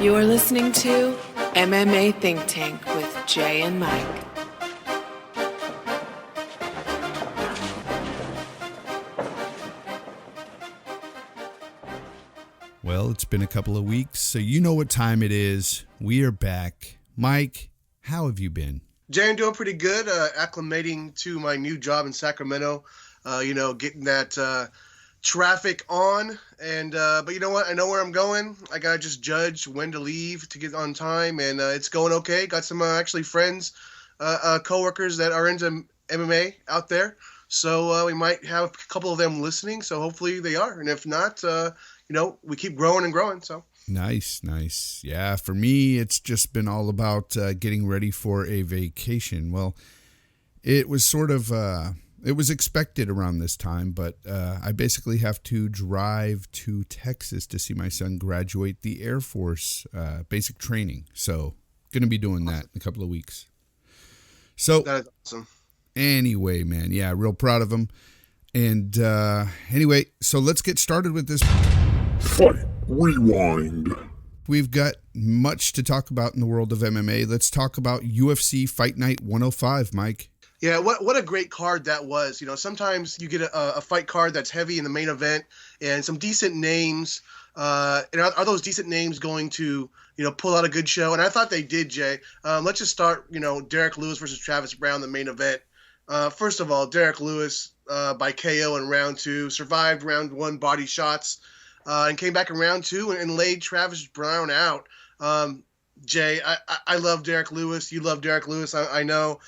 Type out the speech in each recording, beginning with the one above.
You're listening to MMA Think Tank with Jay and Mike. Well, it's been a couple of weeks, so you know what time it is. We are back. Mike, how have you been? Jay, I'm doing pretty good, acclimating to my new job in Sacramento, getting that traffic on. And but you know what? I know where I'm going. I got to just judge when to leave to get on time, and it's going okay. Got some actually friends, coworkers that are into MMA out there. So we might have a couple of them listening, so hopefully they are. And if not, we keep growing and growing, so. Nice. Yeah, for me, it's just been all about getting ready for a vacation. Well, it was sort of, it was expected around this time, but I basically have to drive to Texas to see my son graduate the Air Force basic training. So, going to be doing that in a couple of weeks. So, that is awesome. Anyway, man, yeah, real proud of him. And anyway, so let's get started with this. Fight Rewind. We've got much to talk about in the world of MMA. Let's talk about UFC Fight Night 105, Mike. Yeah, what a great card that was. Sometimes you get a fight card that's heavy in the main event and some decent names. And are those decent names going to, pull out a good show? And I thought they did, Jay. Let's just start, Derek Lewis versus Travis Browne, the main event. First of all, Derek Lewis by KO in round 2, survived round 1 body shots, and came back in round 2 and laid Travis Browne out. Jay, I love Derek Lewis. You love Derek Lewis, I know.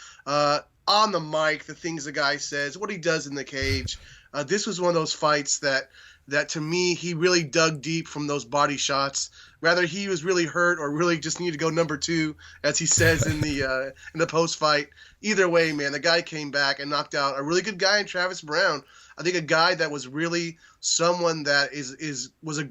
On the mic, the things the guy says, what he does in the cage. This was one of those fights that to me, he really dug deep from those body shots. Rather, he was really hurt or really just needed to go number 2, as he says in the post-fight. Either way, man, the guy came back and knocked out a really good guy in Travis Browne. I think a guy that was really someone that was a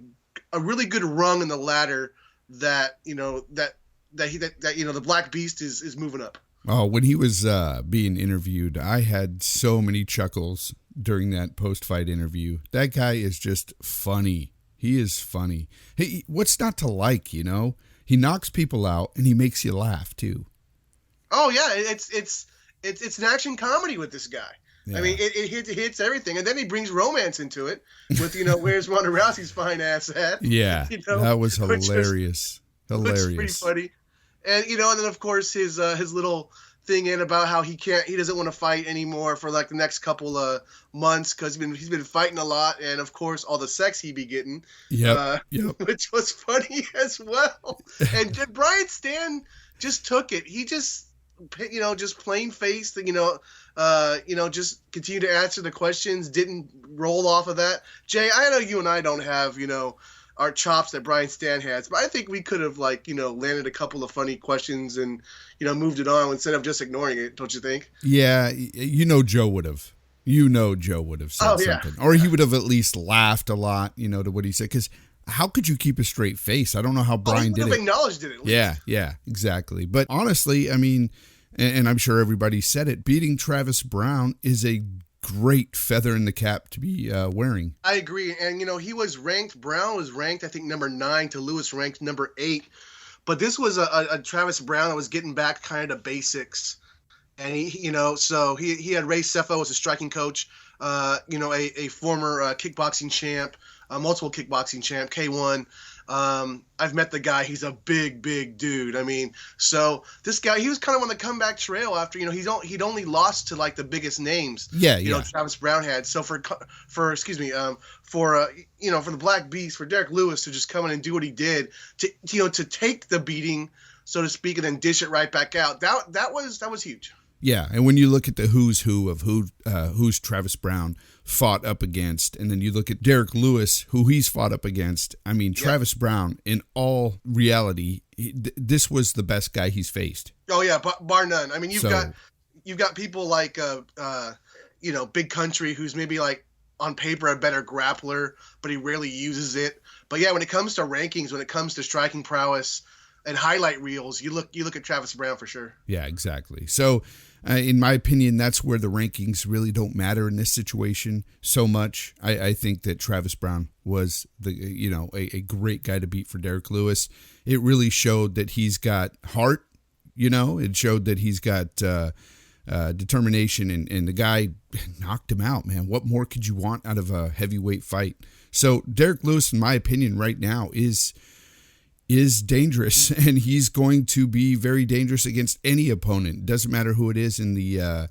really good rung in the ladder that the Black Beast is moving up. Oh, when he was being interviewed, I had so many chuckles during that post-fight interview. That guy is just funny. He is funny. Hey, what's not to like, He knocks people out and he makes you laugh too. Oh yeah, it's an action comedy with this guy. Yeah. I mean, it hits everything, and then he brings romance into it with where's Ronda Rousey's fine ass at? Yeah, that was hilarious. Which was pretty funny. And and then of course his little thing in about how he doesn't want to fight anymore for like the next couple of months because he's been fighting a lot, and of course all the sex he be getting. Yep. Which was funny as well. And Brian Stan just took it. He just just plain faced, just continue to answer the questions, didn't roll off of that. Jay, I know you and I don't have, our chops that Brian Stan has, but I think we could have landed a couple of funny questions and, moved it on instead of just ignoring it. Don't you think? Yeah. Joe would have. Joe would have said something, or he would have at least laughed a lot, to what he said. Because how could you keep a straight face? I don't know how Brian did it. Acknowledged it at least. Yeah, exactly. But honestly, I mean, and I'm sure everybody said it, beating Travis Browne is a great feather in the cap to be wearing. I agree. And, Browne was ranked, I think, number 9 to Lewis ranked number 8. But this was a Travis Browne that was getting back kind of to basics. And so he had Ray Sefo as a striking coach, a former kickboxing champ, multiple kickboxing champ, K1. I've met the guy. He's a big dude. I mean, so this guy, he was kind of on the comeback trail after, he'd only lost to like the biggest names. Yeah. Travis Browne had. So for the Black Beast, for Derek Lewis to just come in and do what he did to take the beating, so to speak, and then dish it right back out. That was huge. Yeah, and when you look at the who's who of who's Travis Browne fought up against, and then you look at Derek Lewis, who he's fought up against, I mean, Travis Browne, in all reality, this was the best guy he's faced. Oh yeah, bar none. I mean, you've got people like Big Country, who's maybe like on paper a better grappler, but he rarely uses it. But yeah, when it comes to rankings, when it comes to striking prowess, and highlight reels, you look at Travis Brown for sure. Yeah, exactly. So, in my opinion, that's where the rankings really don't matter in this situation so much. I think that Travis Brown was a great guy to beat for Derek Lewis. It really showed that he's got heart. It showed that he's got determination, and the guy knocked him out, man. What more could you want out of a heavyweight fight? So Derek Lewis, in my opinion, right now is dangerous, and he's going to be very dangerous against any opponent. Doesn't matter who it is in the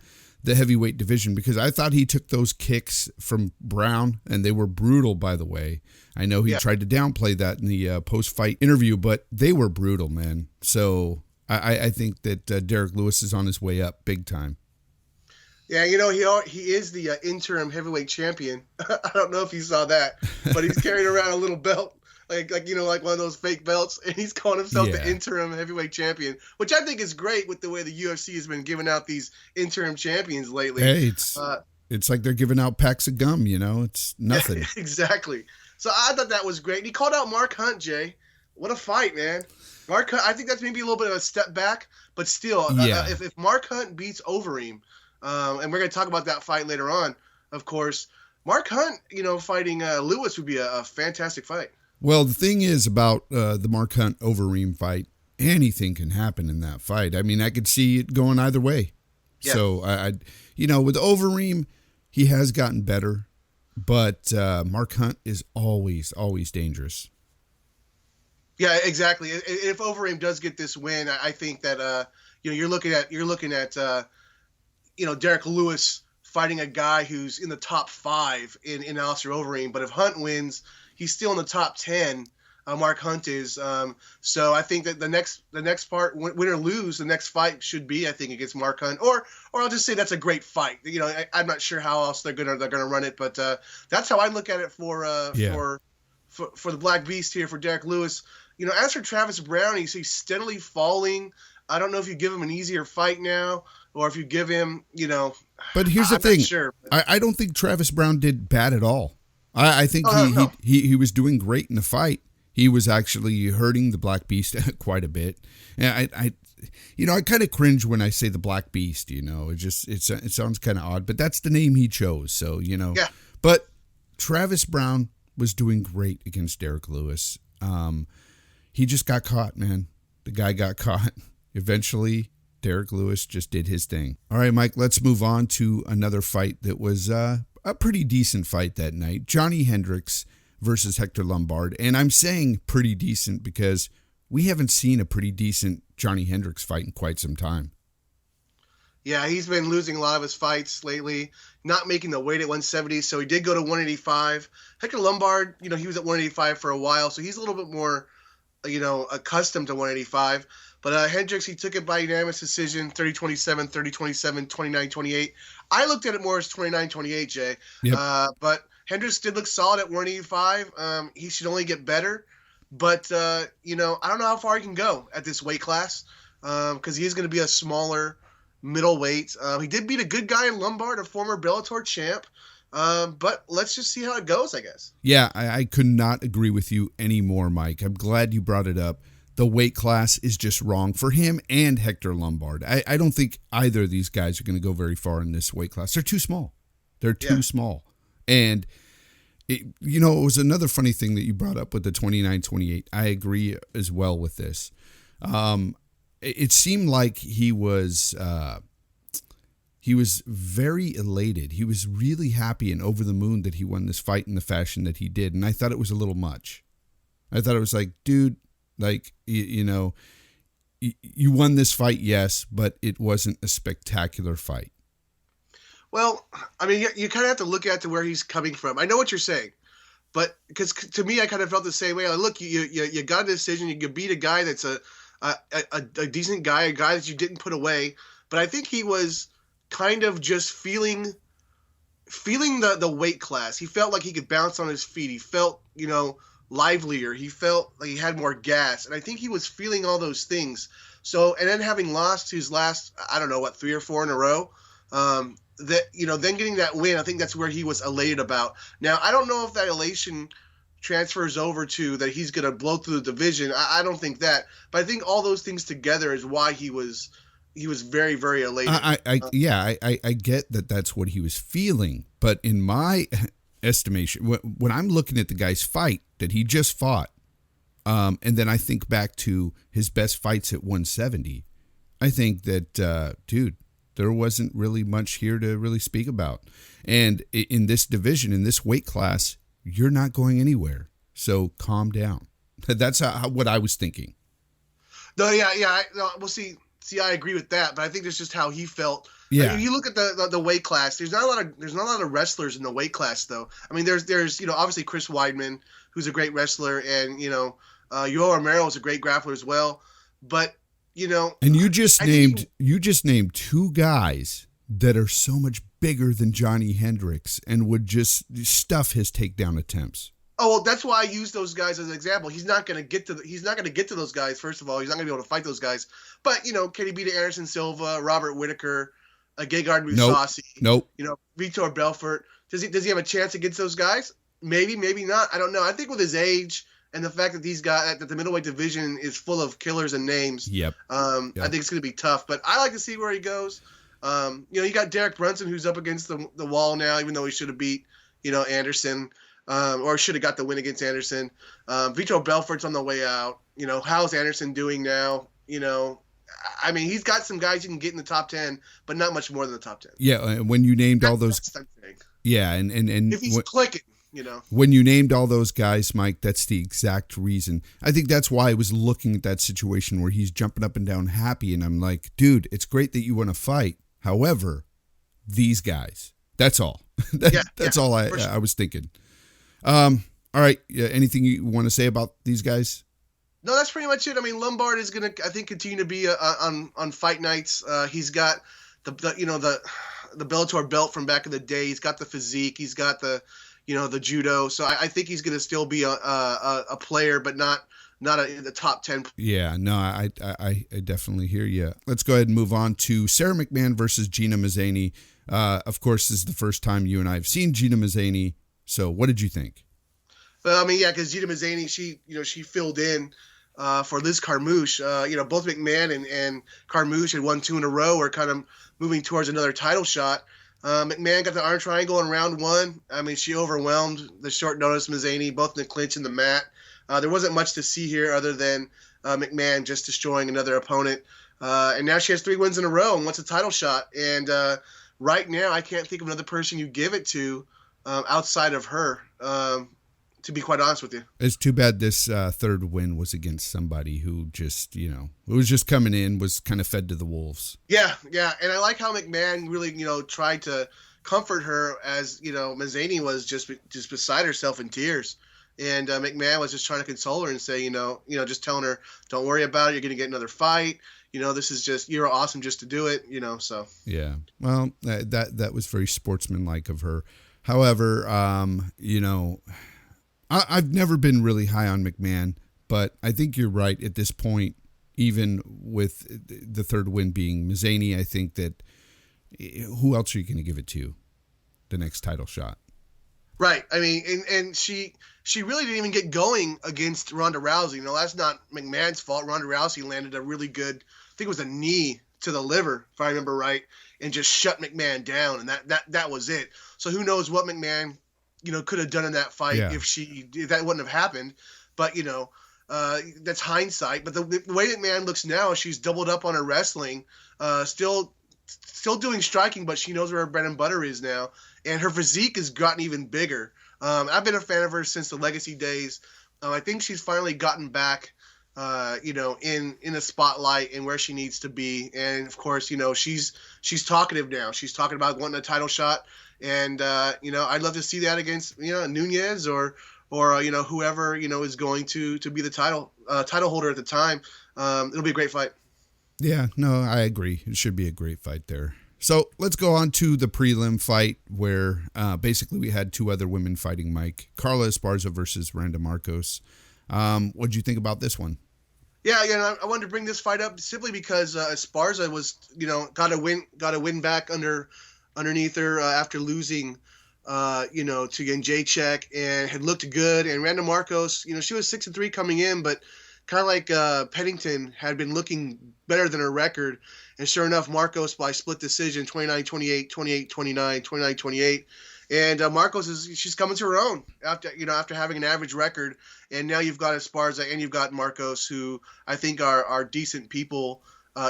heavyweight division, because I thought he took those kicks from Brown, and they were brutal, by the way. I know he tried to downplay that in the post-fight interview, but they were brutal, man. So I think that Derek Lewis is on his way up big time. Yeah, he is the interim heavyweight champion. I don't know if you saw that, but he's carrying around a little belt, like one of those fake belts, and he's calling himself the interim heavyweight champion, which I think is great with the way the UFC has been giving out these interim champions lately. Hey, it's like they're giving out packs of gum, It's nothing. Yeah, exactly. So I thought that was great. And he called out Mark Hunt, Jay. What a fight, man. Mark Hunt, I think that's maybe a little bit of a step back, but still, if Mark Hunt beats Overeem, and we're going to talk about that fight later on, of course, Mark Hunt, fighting Lewis would be a fantastic fight. Well, the thing is about the Mark Hunt Overeem fight, anything can happen in that fight. I mean, I could see it going either way. Yeah. So, with Overeem, he has gotten better, but Mark Hunt is always, always dangerous. Yeah, exactly. If Overeem does get this win, I think that you're looking at Derek Lewis fighting a guy who's in the top 5 in Alistair Overeem. But if Hunt wins, he's still in the top 10. Mark Hunt is. So I think that the next part, win or lose, the next fight should be, I think, against Mark Hunt. Or I'll just say that's a great fight. I'm not sure how else they're gonna run it, but that's how I look at it for the Black Beast here for Derek Lewis. As for Travis Brown, he's steadily falling. I don't know if you give him an easier fight now, or if you give him, But here's the thing. Sure. I don't think Travis Brown did bad at all. I think he was doing great in the fight. He was actually hurting the Black Beast quite a bit. And I kind of cringe when I say the Black Beast. It sounds kind of odd, but that's the name he chose. So Yeah. But Travis Brown was doing great against Derek Lewis. He just got caught, man. The guy got caught. Eventually, Derek Lewis just did his thing. All right, Mike, let's move on to another fight that was a pretty decent fight that night. Johnny Hendricks versus Hector Lombard. And I'm saying pretty decent because we haven't seen a pretty decent Johnny Hendricks fight in quite some time. Yeah, he's been losing a lot of his fights lately, not making the weight at 170, so he did go to 185. Hector Lombard, he was at 185 for a while, so he's a little bit more accustomed to 185. But Hendricks, he took it by unanimous decision, 30-27, 30-27, 29-28. I looked at it more as 29-28, Jay. Yep. But Hendricks did look solid at 185. He should only get better. But, I don't know how far he can go at this weight class because he is going to be a smaller middleweight. He did beat a good guy in Lombard, a former Bellator champ. But let's just see how it goes, I guess. Yeah, I could not agree with you anymore, Mike. I'm glad you brought it up. The weight class is just wrong for him and Hector Lombard. I don't think either of these guys are going to go very far in this weight class. They're too small. They're too small. And, it was another funny thing that you brought up with the 29-28. I agree as well with this. It seemed like he was very elated. He was really happy and over the moon that he won this fight in the fashion that he did. And I thought it was a little much. I thought it was like, dude, like, you won this fight, yes, but it wasn't a spectacular fight. Well, I mean, you kind of have to look at to where he's coming from. I know what you're saying, but because to me, I kind of felt the same way. Like, look, you got a decision. You beat a guy that's a decent guy, a guy that you didn't put away. But I think he was kind of just feeling the weight class. He felt like he could bounce on his feet. He felt, livelier. He felt like he had more gas. And I think he was feeling all those things. So, and then having lost his last, 3 or 4 in a row, then getting that win, I think that's where he was elated about. Now, I don't know if that elation transfers over to that he's going to blow through the division. I don't think that, but I think all those things together is why he was very, very elated. I get that that's what he was feeling, but in my estimation, when I'm looking at the guy's fight that he just fought, and then I think back to his best fights at 170, I think that, dude, there wasn't really much here to really speak about. And in this division, in this weight class, you're not going anywhere. So calm down. That's what I was thinking. No, yeah. We'll see. I agree with that, but I think that's just how he felt. Yeah. I mean, you look at the weight class. There's not a lot of wrestlers in the weight class, though. I mean, there's obviously Chris Weidman, who's a great wrestler, and Yoel Romero is a great grappler as well. But and you just named two guys that are so much bigger than Johnny Hendricks and would just stuff his takedown attempts. Oh, well, that's why I use those guys as an example. He's not going to get to those guys. First of all, he's not going to be able to fight those guys. But can he beat Anderson Silva, Robert Whitaker, Gegard Mousasi? Nope. Vitor Belfort. Does he have a chance against those guys? Maybe, maybe not. I don't know. I think with his age and the fact that that the middleweight division is full of killers and names. Yep. I think it's going to be tough. But I like to see where he goes. You got Derek Brunson, who's up against the wall now, even though he should have beat Anderson. Or should have got the win against Anderson. Vitor Belfort's on the way out. How's Anderson doing now? I mean, he's got some guys you can get in the top 10, but not much more than the top 10. Yeah, when you named all those. Yeah, and if he's clicking, When you named all those guys, Mike, that's the exact reason. I think that's why I was looking at that situation where he's jumping up and down happy, and I'm like, dude, it's great that you want to fight. However, these guys. That's all. That's all I was thinking. All right. Anything you want to say about these guys? No, that's pretty much it. I mean, Lombard is going to, I think, continue to be on fight nights. He's got the Bellator belt from back in the day. He's got the physique. He's got the judo. So I think he's going to still be a player, but not in the top 10. Yeah, no, I definitely hear you. Let's go ahead and move on to Sarah McMahon versus Gina Mazzani. Of course, this is the first time you and I have seen Gina Mazzani. So what did you think? Well, I mean, yeah, because Gina Mazzani, she filled in for Liz Carmouche. Both McMahon and Carmouche had won 2 in a row, or kind of moving towards another title shot. McMahon got the arm triangle in round 1. I mean, she overwhelmed the short notice Mazzani, both in the clinch and the mat. There wasn't much to see here other than McMahon just destroying another opponent. And now she has 3 wins in a row and wants a title shot. And right now, I can't think of another person you give it to outside of her, to be quite honest with you. It's too bad this third win was against somebody who just, who was just coming in, was kind of fed to the wolves. Yeah. And I like how McMahon really, tried to comfort her as, Mazzani was just beside herself in tears. And McMahon was just trying to console her and say, just telling her, don't worry about it. You're going to get another fight. This is just, you're awesome just to do it, so. Yeah. Well, that was very sportsmanlike of her. However, I've never been really high on McMahon, but I think you're right at this point, even with the third win being Mazzani. I think that who else are you going to give it to the next title shot? Right. I mean, and she really didn't even get going against Ronda Rousey. That's not McMahon's fault. Ronda Rousey landed a really good, I think it was a knee to the liver, if I remember right, and just shut McMahon down, and that was it. So who knows what McMahon, could have done in that fight if that wouldn't have happened. But that's hindsight. But the way McMahon looks now, she's doubled up on her wrestling, still doing striking, but she knows where her bread and butter is now, and her physique has gotten even bigger. I've been a fan of her since the Legacy days. I think she's finally gotten back, in the spotlight and where she needs to be. And of course, she's talkative now. She's talking about wanting a title shot. And, I'd love to see that against, Nunez or whoever, is going to be the title holder at the time. It'll be a great fight. Yeah, no, I agree. It should be a great fight there. So let's go on to the prelim fight where basically we had 2 other women fighting, Mike. Carla Esparza versus Randa Marcos. What did you think about this one? Yeah, I wanted to bring this fight up simply because Esparza was, got a win back underneath her after losing to get Jacek and had looked good. And Randa Marcos, she was 6-3 coming in, but kind of like Pennington had been looking better than her record. And sure enough, Marcos by split decision, 29-28, 28-29, 29-28. And Marcos she's coming to her own after having an average record. And now you've got Esparza and you've got Marcos, who I think are decent people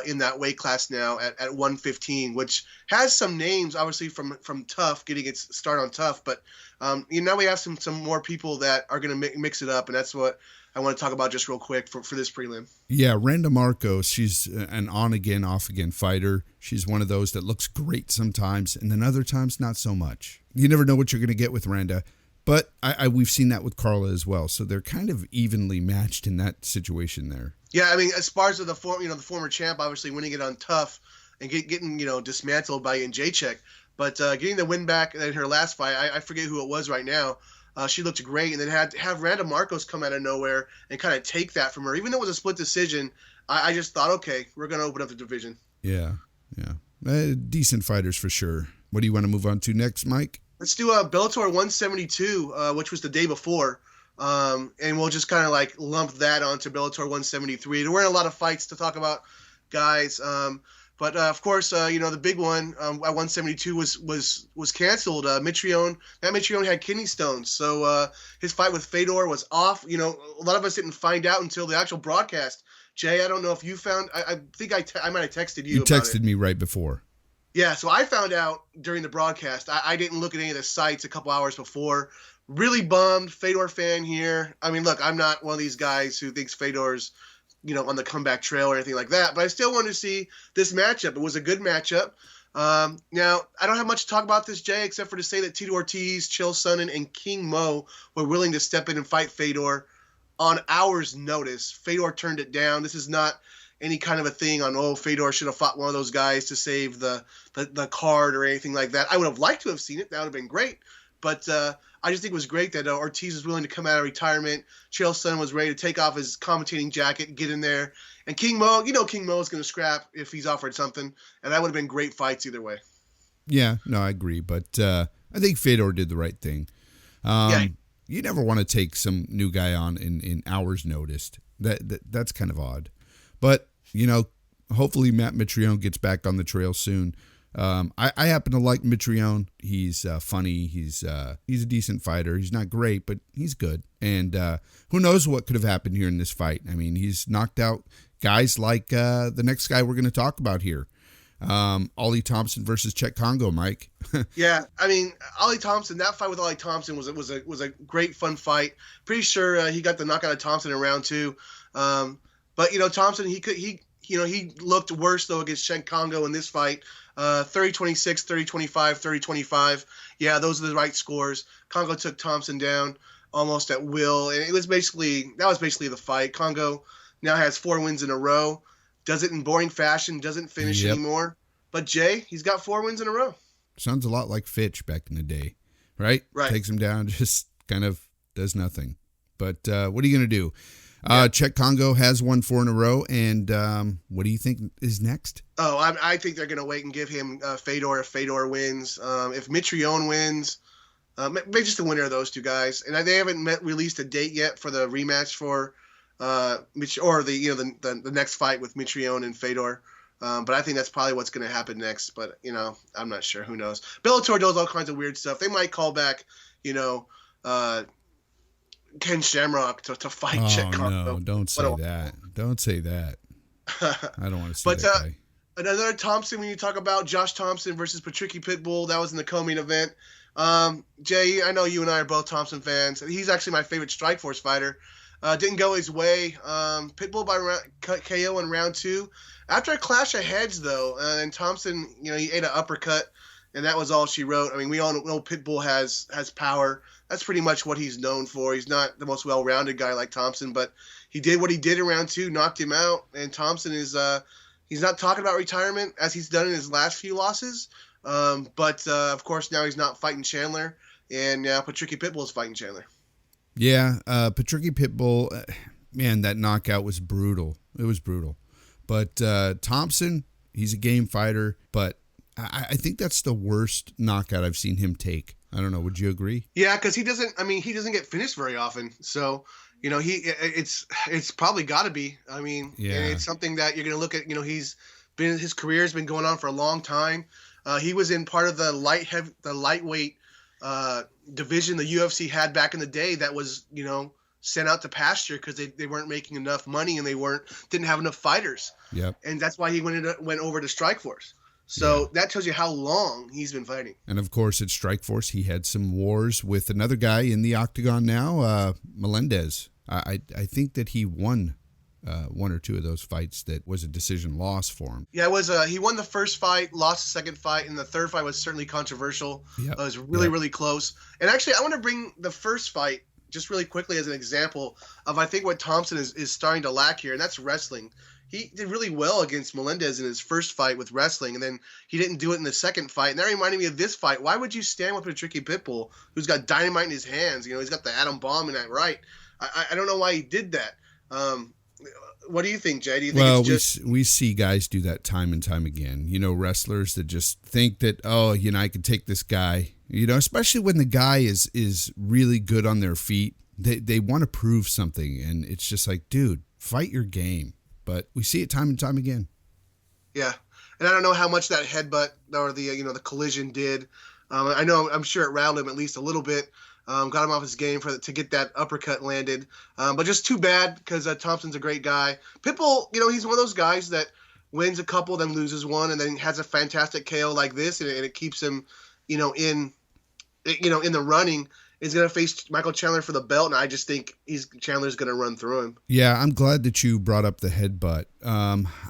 in that weight class now at 115, which has some names, obviously, from Tough, getting its start on Tough. But now we have some more people that are going to mix it up, and that's what I want to talk about just real quick for this prelim. Yeah, Randa Marcos, she's an on-again, off-again fighter. She's one of those that looks great sometimes, and then other times not so much. You never know what you're going to get with Randa, but we've seen that with Carla as well. So they're kind of evenly matched in that situation there. Yeah, I mean, Esparza, the former champ, obviously winning it on Tough and getting dismantled by Jacek, but getting the win back in her last fight, I forget who it was right now. She looked great, and then have Randa Marcos come out of nowhere and kind of take that from her. Even though it was a split decision, I just thought, okay, we're going to open up the division. Yeah. Decent fighters for sure. What do you want to move on to next, Mike? Let's do Bellator 172, which was the day before. And we'll just kind of like lump that onto Bellator 173. There weren't a lot of fights to talk about, guys. But of course, the big one at 172 was canceled. Matt Mitrione had kidney stones, so his fight with Fedor was off. A lot of us didn't find out until the actual broadcast. Jay, I don't know if you found. I think I might have texted you. You texted me right before. Yeah, so I found out during the broadcast. I didn't look at any of the sites a couple hours before. Really bummed. Fedor fan here. I mean, look, I'm not one of these guys who thinks Fedor's on the comeback trail or anything like that, but I still wanted to see this matchup. It was a good matchup. Now, I don't have much to talk about this, Jay, except for to say that Tito Ortiz, Chael Sonnen, and King Mo were willing to step in and fight Fedor on hours' notice. Fedor turned it down. This is not any kind of a thing on, Fedor should have fought one of those guys to save the card or anything like that. I would have liked to have seen it. That would have been great. But I just think it was great that Ortiz was willing to come out of retirement. Chael Sonnen was ready to take off his commentating jacket and get in there. And King Mo, King Mo is going to scrap if he's offered something. And that would have been great fights either way. Yeah, no, I agree. But I think Fedor did the right thing. You never want to take some new guy on in hours notice. That's kind of odd. But, hopefully Matt Mitrione gets back on the trail soon. I happen to like Mitrione. He's funny. He's a decent fighter. He's not great, but he's good. And who knows what could have happened here in this fight. I mean, he's knocked out guys like the next guy we're going to talk about here. Ollie Thompson versus Chet Congo, Mike. Yeah, I mean, Ollie Thompson, that fight with Ollie Thompson was a great, fun fight. Pretty sure he got the knockout of Thompson in round 2. But, Thompson, he looked worse, though, against Chet Congo in this fight. 30-26, 30-25, 30-25. Yeah, those are the right scores. Congo took Thompson down almost at will, and that was basically the fight. Congo now has 4 wins in a row. Does it in boring fashion, doesn't finish anymore. But Jay, he's got 4 wins in a row. Sounds a lot like Fitch back in the day, right? Right. Takes him down, just kind of does nothing. But what are you going to do? Chet Congo has won 4 in a row, and what do you think is next? Oh, I think they're going to wait and give him Fedor if Fedor wins. If Mitrione wins, maybe just the winner of those two guys. And they haven't released a date yet for the rematch for the next fight with Mitrione and Fedor. But I think that's probably what's going to happen next. But, I'm not sure. Who knows? Bellator does all kinds of weird stuff. They might call back, Ken Shamrock to fight Chet Congo. No, don't say that. Don't say that. I don't want to see that guy. Another Thompson, when you talk about Josh Thompson versus Patricky Pitbull, that was in the co-main event. Jay, I know you and I are both Thompson fans. He's actually my favorite Strikeforce fighter. Didn't go his way. Pitbull by KO in round 2. After a clash of heads, though, and Thompson, he ate an uppercut, and that was all she wrote. I mean, we all know Pitbull has power. That's pretty much what he's known for. He's not the most well-rounded guy like Thompson, but he did what he did in round 2, knocked him out. And Thompson is he's not talking about retirement as he's done in his last few losses. But of course, now he's not fighting Chandler, and now Patricky Pitbull is fighting Chandler. Yeah, Patricky Pitbull, man, that knockout was brutal. It was brutal. But Thompson, he's a game fighter, but I think that's the worst knockout I've seen him take. I don't know. Would you agree? Yeah, because he doesn't get finished very often. So, it's probably got to be. I mean, Yeah. and it's something that you're going to look at. His career has been going on for a long time. He was in part of the lightweight division the UFC had back in the day that was, sent out to pasture because they weren't making enough money and didn't have enough fighters. Yep. And that's why he went over to Strikeforce. So that tells you how long he's been fighting. And of course, at Strikeforce, he had some wars with another guy in the octagon now, Melendez. I think that he won one or two of those fights that was a decision loss for him. Yeah, it was. He won the first fight, lost the second fight, and the third fight was certainly controversial. Yep. It was really close. And actually, I want to bring the first fight just really quickly as an example of I think what Thompson is starting to lack here, and that's wrestling. He did really well against Melendez in his first fight with wrestling, and then he didn't do it in the second fight. And that reminded me of this fight. Why would you stand with Patricky Pitbull, who's got dynamite in his hands? He's got the atom bomb in that right. I don't know why he did that. What do you think, Jay? Do you think it's just... we see guys do that time and time again. Wrestlers that just think that, I can take this guy. Especially when the guy is really good on their feet. They want to prove something, and it's just like, dude, fight your game. But we see it time and time again. Yeah, and I don't know how much that headbutt or the collision did. I'm sure it rattled him at least a little bit. Got him off his game to get that uppercut landed. But just too bad because Thompson's a great guy. Pitbull, he's one of those guys that wins a couple, then loses one, and then has a fantastic KO like this, and it keeps him, in the running. Is going to face Michael Chandler for the belt, and I just think Chandler's going to run through him. Yeah, I'm glad that you brought up the headbutt.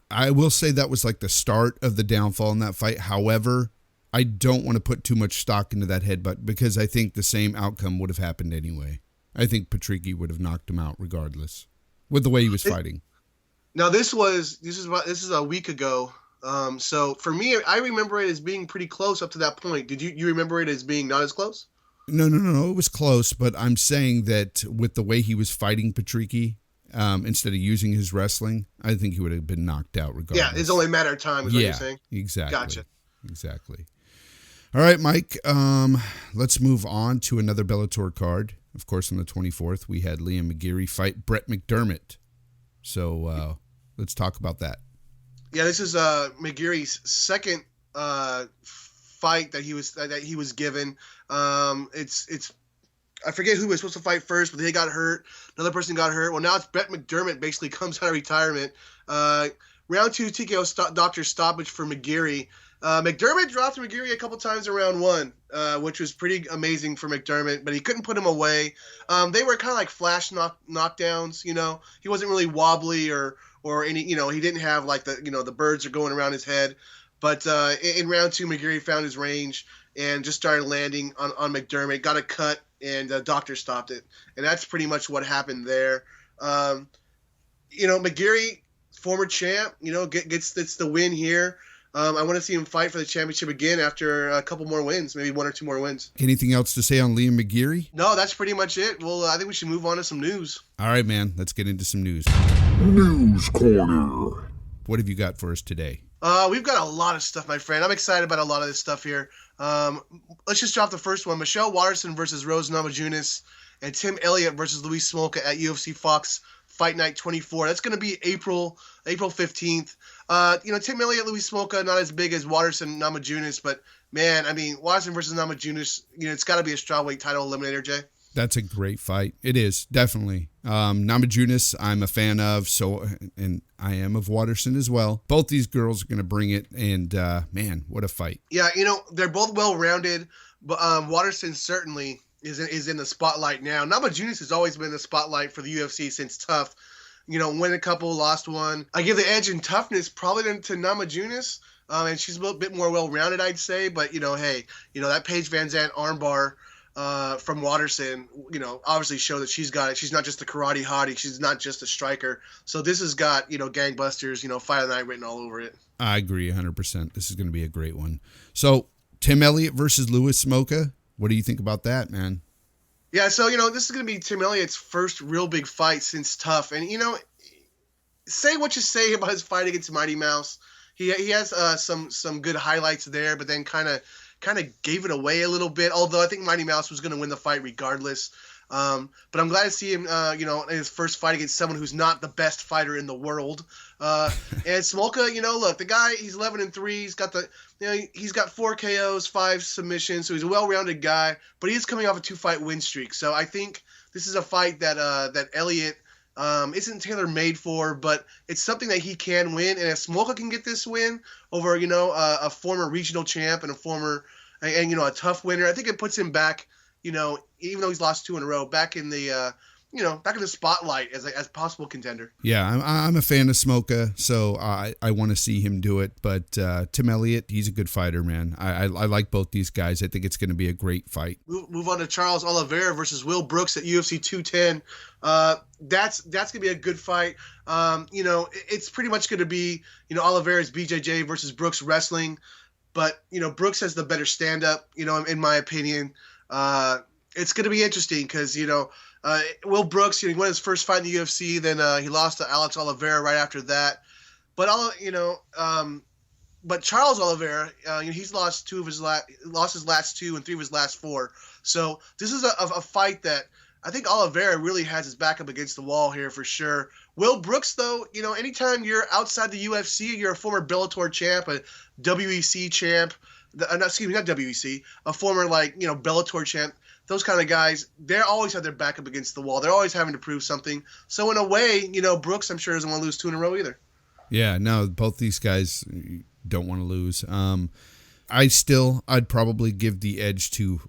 I will say that was like the start of the downfall in that fight. However, I don't want to put too much stock into that headbutt because I think the same outcome would have happened anyway. I think Patricky would have knocked him out regardless with the way he was fighting. Now this is a week ago. So for me, I remember it as being pretty close up to that point. Did you remember it as being not as close? No. It was close, but I'm saying that with the way he was fighting Patricky, instead of using his wrestling, I think he would have been knocked out regardless. Yeah, it's only a matter of time is what you're saying? Exactly. Gotcha. Exactly. All right, Mike, let's move on to another Bellator card. Of course, on the 24th, we had Liam McGeary fight Brett McDermott. So let's talk about that. Yeah, this is McGeary's second fight that he was given. It's I forget who was supposed to fight first, but they got hurt. Another person got hurt. Well, now it's Brett McDermott basically comes out of retirement. Round 2 TKO doctor stoppage for McGeary. McDermott dropped McGeary a couple times in round 1, which was pretty amazing for McDermott, but he couldn't put him away. They were kind of like flash knockdowns, He wasn't really wobbly or any, he didn't have like the birds are going around his head. But in round 2, McGeary found his range and just started landing on McDermott, got a cut, and the doctor stopped it. And that's pretty much what happened there. McGeary, former champ, gets the win here. I want to see him fight for the championship again after a couple more wins, maybe 1 or 2 more wins. Anything else to say on Liam McGeary? No, that's pretty much it. Well, I think we should move on to some news. All right, man. Let's get into some news. News Corner. What have you got for us today? We've got a lot of stuff, my friend. I'm excited about a lot of this stuff here. Let's just drop the first one. Michelle Waterson versus Rose Namajunas, and Tim Elliott versus Luis Smolka at UFC Fox Fight Night 24. That's going to be April 15th. Tim Elliott, Luis Smolka, not as big as Waterson, Namajunas, but man, I mean, Waterson versus Namajunas, it's got to be a strawweight title eliminator, Jay. That's a great fight. It is, definitely. Namajunas, I'm a fan of, and I am of Waterson as well. Both these girls are going to bring it, and man, what a fight. Yeah, they're both well-rounded, but Waterson certainly is in the spotlight now. Namajunas has always been in the spotlight for the UFC since Tough. Win a couple, lost one. I give the edge in toughness probably to Namajunas, and she's a bit more well-rounded, I'd say. But, hey, that Paige Van Zandt armbar from Waterson, obviously show that she's got it. She's not just a karate hottie. She's not just a striker. So this has got, gangbusters, Fight of the Night written all over it. I agree 100%. This is going to be a great one. So Tim Elliott versus Luis Smolka. What do you think about that, man? Yeah, so, this is going to be Tim Elliott's first real big fight since Tough. And, say what you say about his fight against Mighty Mouse. He has some good highlights there, but then kind of kind of gave it away a little bit, although I think Mighty Mouse was going to win the fight regardless. But I'm glad to see him, in his first fight against someone who's not the best fighter in the world. And Smolka, look, the guy, he's 11-3. He's got he's got 4 KOs, 5 submissions, so he's a well-rounded guy. But he is coming off a 2-fight win streak, so I think this is a fight that Elliott isn't tailor-made for, but it's something that he can win. And if Smolka can get this win over, a former regional champ and a tough winner, I think it puts him back, even though he's lost 2 in a row, back in the back in the spotlight as possible contender. Yeah, I'm a fan of Smoka, so I want to see him do it. But Tim Elliott, he's a good fighter, man. I like both these guys. I think it's going to be a great fight. Move on to Charles Oliveira versus Will Brooks at UFC 210. That's going to be a good fight. It's pretty much going to be, Oliveira's BJJ versus Brooks wrestling. But, Brooks has the better stand-up, in my opinion. It's going to be interesting because, Will Brooks, he won his first fight in the UFC, then he lost to Alex Oliveira right after that. But but Charles Oliveira, he's lost his last 2 and 3 of his last 4. So this is a fight that I think Oliveira really has his back up against the wall here for sure. Will Brooks, though, anytime you're outside the UFC, you're a former Bellator champ, a WEC champ, not WEC, a former Bellator champ. Those kind of guys, they always have their back up against the wall. They're always having to prove something. So in a way, Brooks, I'm sure, doesn't want to lose 2 in a row either. Yeah, no, both these guys don't want to lose. I'd probably give the edge to,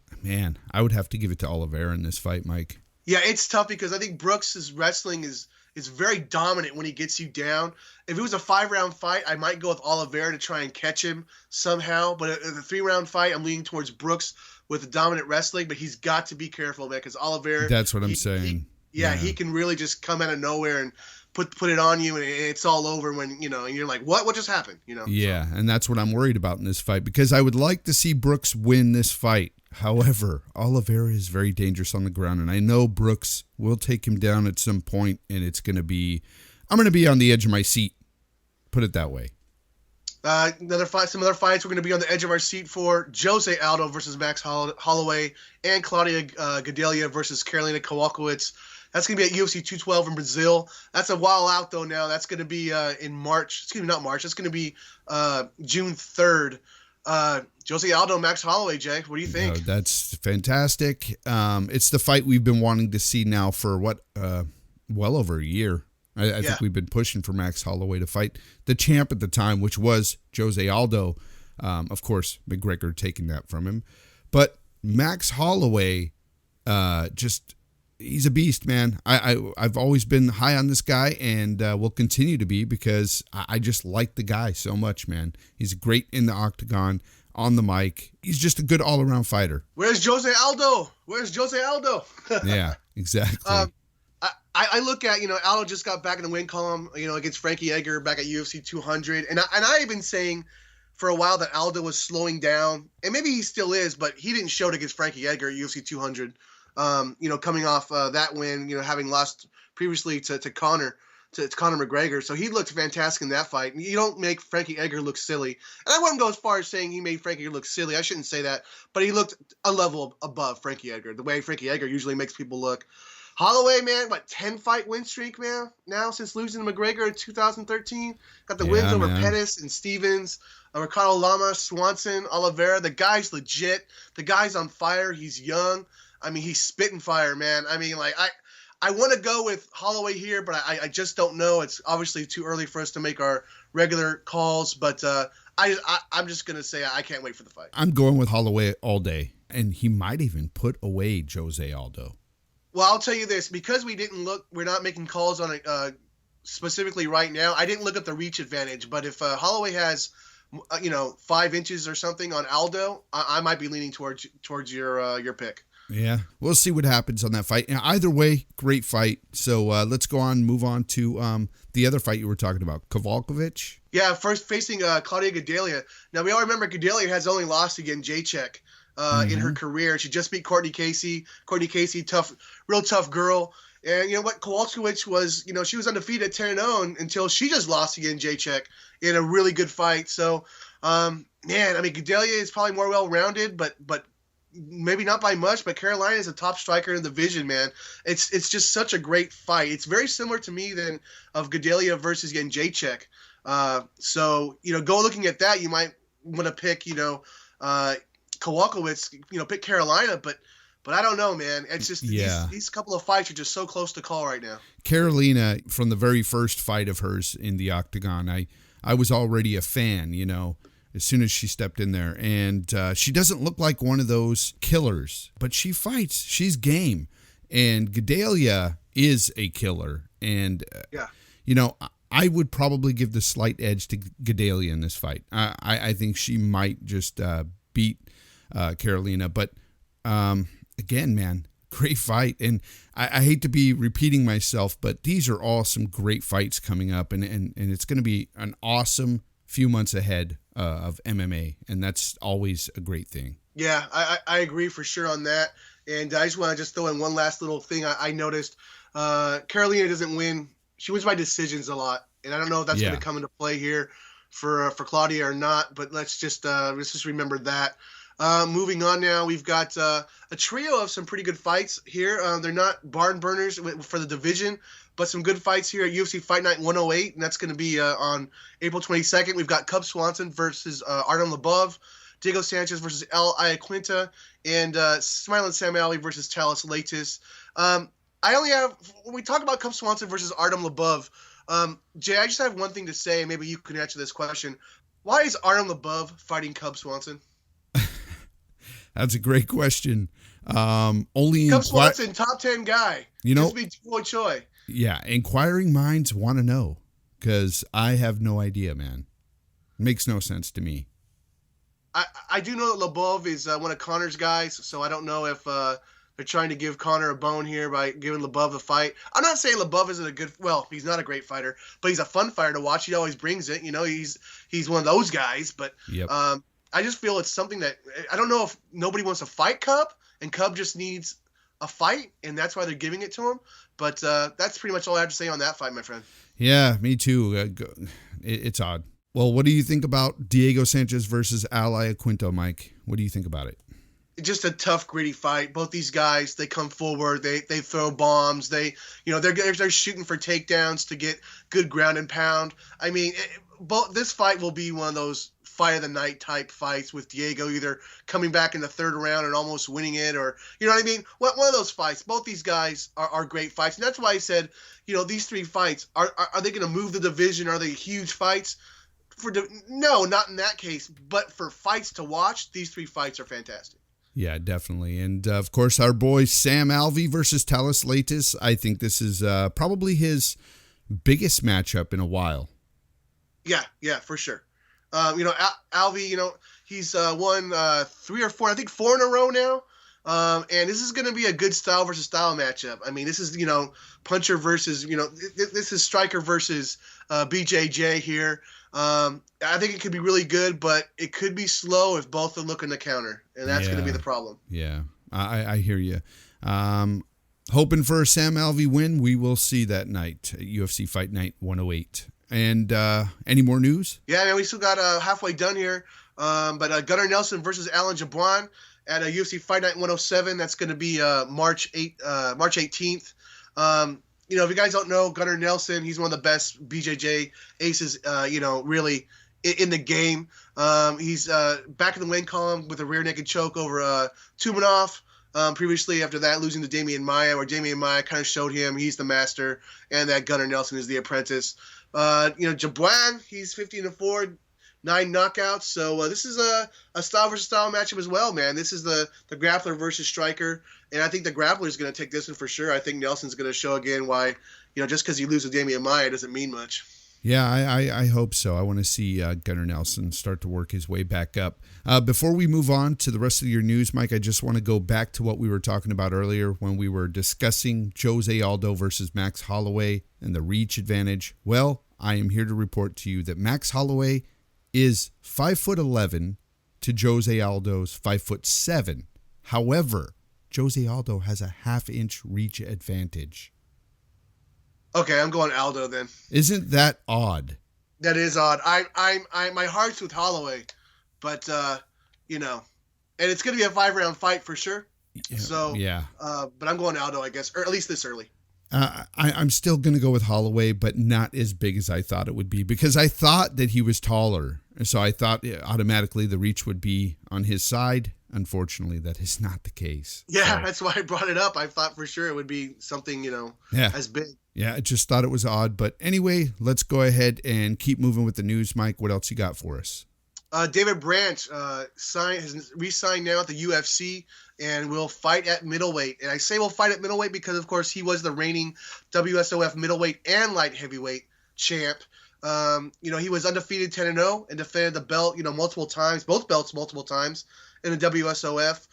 I would have to give it to Oliveira in this fight, Mike. Yeah, it's tough because I think Brooks' wrestling is very dominant when he gets you down. If it was a 5-round fight, I might go with Oliveira to try and catch him somehow. But in a 3-round fight, I'm leaning towards Brooks with the dominant wrestling. But he's got to be careful, man, because Oliveira... That's what I'm saying. He can really just come out of nowhere and put it on you, and it's all over when, and you're like, what just happened? Yeah, and that's what I'm worried about in this fight, because I would like to see Brooks win this fight. However, Oliveira is very dangerous on the ground, and I know Brooks will take him down at some point, and I'm going to be on the edge of my seat. Put it that way. Some other fights we're going to be on the edge of our seat for: Jose Aldo versus Max Holloway, and Claudia Gadelha versus Karolina Kowalkiewicz. That's going to be at UFC 212 in Brazil. That's a while out, though, now. That's going to be in March. Excuse me, not March. That's going to be June 3rd. Jose Aldo, Max Holloway, Jay. What do you think? That's fantastic. It's the fight we've been wanting to see now for well over a year. I think we've been pushing for Max Holloway to fight the champ at the time, which was Jose Aldo. Of course, McGregor taking that from him. But Max Holloway, he's a beast, man. I've always been high on this guy, and will continue to be, because I just like the guy so much, man. He's great in the octagon, on the mic. He's just a good all-around fighter. Where's Jose Aldo? Yeah, exactly. I look at, Aldo just got back in the win column, against Frankie Edgar back at UFC 200. And I have been saying for a while that Aldo was slowing down, and maybe he still is, but he didn't show it against Frankie Edgar at UFC 200. Coming off that win, having lost previously to Conor McGregor. So he looked fantastic in that fight. You don't make Frankie Edgar look silly. And I wouldn't go as far as saying he made Frankie Edgar look silly. I shouldn't say that. But he looked a level above Frankie Edgar, the way Frankie Edgar usually makes people look. Holloway, man, 10-fight win streak, man, now since losing to McGregor in 2013. Got the wins over Pettis and Stevens, Ricardo Lama, Swanson, Oliveira. The guy's legit. The guy's on fire. He's young. I mean, he's spitting fire, man. I mean, I want to go with Holloway here, but I just don't know. It's obviously too early for us to make our regular calls, but I'm just going to say I can't wait for the fight. I'm going with Holloway all day, and he might even put away Jose Aldo. Well, I'll tell you this, because we're not making calls on it specifically right now. I didn't look at the reach advantage, but if Holloway has 5 inches or something on Aldo, I might be leaning towards your pick. Yeah, we'll see what happens on that fight. Either way, great fight. So let's move on to the other fight you were talking about, Kowalkiewicz. Yeah, first facing Claudia Gadelha. Now, we all remember Gadelha has only lost against Jacek in her career. She just beat Courtney Casey. Courtney Casey, real tough girl. And you know what? Kowalkiewicz was, she was undefeated at 10-0 until she just lost against Jacek in a really good fight. So Man, I mean, Gedalia is probably more well-rounded, but maybe not by much. But Carolina is a top striker in the division, man. It's just such a great fight. It's very similar to me than of Gedalia versus Jędrzejczyk. So go looking at that, you might want to pick Kowalkiewicz, pick Carolina, but I don't know, man. It's just these couple of fights are just so close to call right now. Carolina, from the very first fight of hers in the octagon, I was already a fan, as soon as she stepped in there. And she doesn't look like one of those killers, but she fights. She's game. And Gedalia is a killer. And, I would probably give the slight edge to Gedalia in this fight. I think she might just beat Carolina. But, again, man, great fight. And I hate to be repeating myself, but these are all some great fights coming up. And it's going to be an awesome few months ahead of MMA. And that's always a great thing. Yeah, I agree for sure on that. And I just want to throw in one last little thing I noticed. Carolina doesn't win. She wins by decisions a lot. And I don't know if that's going to come into play here for Claudia or not, but let's just remember that. Moving on now, we've got a trio of some pretty good fights here. They're not barn burners for the division, but some good fights here at UFC Fight Night 108, and that's going to be on April 22nd. We've got Cub Swanson versus Artem Lobov, Diego Sanchez versus El Iaquinta, and Smiling Sam Alvey versus Talis Leitis. When we talk about Cub Swanson versus Artem Lobov, Jay, I just have one thing to say, and maybe you can answer this question. Why is Artem Lobov fighting Cub Swanson? That's a great question. Only Cub Swanson, top 10 guy. Just be Choi. Yeah, inquiring minds want to know, because I have no idea, man. Makes no sense to me. I do know that Lobov is one of Conor's guys, so I don't know if they're trying to give Conor a bone here by giving Lobov a fight. I'm not saying Lobov isn't he's not a great fighter, but he's a fun fighter to watch. He always brings it. He's one of those guys, but I just feel it's something that I don't know if nobody wants to fight Cub, and Cub just needs a fight, and that's why they're giving it to him. But that's pretty much all I have to say on that fight, my friend. Yeah, me too. It's odd. Well, what do you think about Diego Sanchez versus Al Iaquinta, Mike? What do you think about it? Just a tough, gritty fight. Both these guys, they come forward, they throw bombs, they're shooting for takedowns to get good ground and pound. I mean, this fight will be one of those fight of the night type fights with Diego either coming back in the third round and almost winning it, or you know what I mean. One of those fights. Both these guys are great fights, and that's why I said, these three fights are they going to move the division? Are they huge fights? No, not in that case. But for fights to watch, these three fights are fantastic. Yeah, definitely. And, of course, our boy Sam Alvey versus Talis Leitis. I think this is probably his biggest matchup in a while. Yeah, for sure. Alvey, he's won 3 or 4, I think 4 in a row now. And this is going to be a good style versus style matchup. I mean, this is, puncher versus, this is striker versus BJJ here. I think it could be really good, but it could be slow if both are looking to counter, and that's going to be the problem. Yeah, I hear you. Hoping for a Sam Alvey win. We will see that night at UFC Fight Night 108. And any more news? Yeah, man, we still got halfway done here. But Gunnar Nelson versus Alan Jabouin at a UFC Fight Night 107. That's going to be March 18th. If you guys don't know, Gunnar Nelson, he's one of the best BJJ aces, really in the game. He's back in the win column with a rear naked choke over Tumanov. Previously, after that, losing to Damian Maia, where Damian Maia kind of showed him he's the master, and that Gunnar Nelson is the apprentice. Jabouin, he's 15-4, 9 knockouts. So this is a style versus style matchup as well, man. This is the grappler versus striker, and I think the grappler is going to take this one for sure. I think Nelson's going to show again why, just because you lose with Damian Maia doesn't mean much. Yeah, I hope so. I want to see Gunnar Nelson start to work his way back up. Before we move on to the rest of your news, Mike, I just want to go back to what we were talking about earlier when we were discussing Jose Aldo versus Max Holloway and the reach advantage. Well, I am here to report to you that Max Holloway is 5'11" to Jose Aldo's 5'7". However, Jose Aldo has a half-inch reach advantage. Okay, I'm going Aldo then. Isn't that odd? That is odd. My heart's with Holloway, but you know, and it's gonna be a 5-round fight for sure. So, Yeah. but I'm going Aldo, I guess, or at least this early. I'm still going to go with Holloway, but not as big as I thought it would be because I thought that he was taller. So I thought automatically the reach would be on his side. Unfortunately, that is not the case. Yeah, So, that's why I brought it up. I thought for sure it would be something, yeah. as big. Yeah, I just thought it was odd. But anyway, let's go ahead and keep moving with the news. Mike, what else you got for us? David Branch has re-signed now at the UFC and will fight at middleweight. And I say will fight at middleweight because, of course, he was the reigning WSOF middleweight and light heavyweight champ. He was undefeated 10-0 and defended the belt, multiple times, both belts multiple times in the WSOF.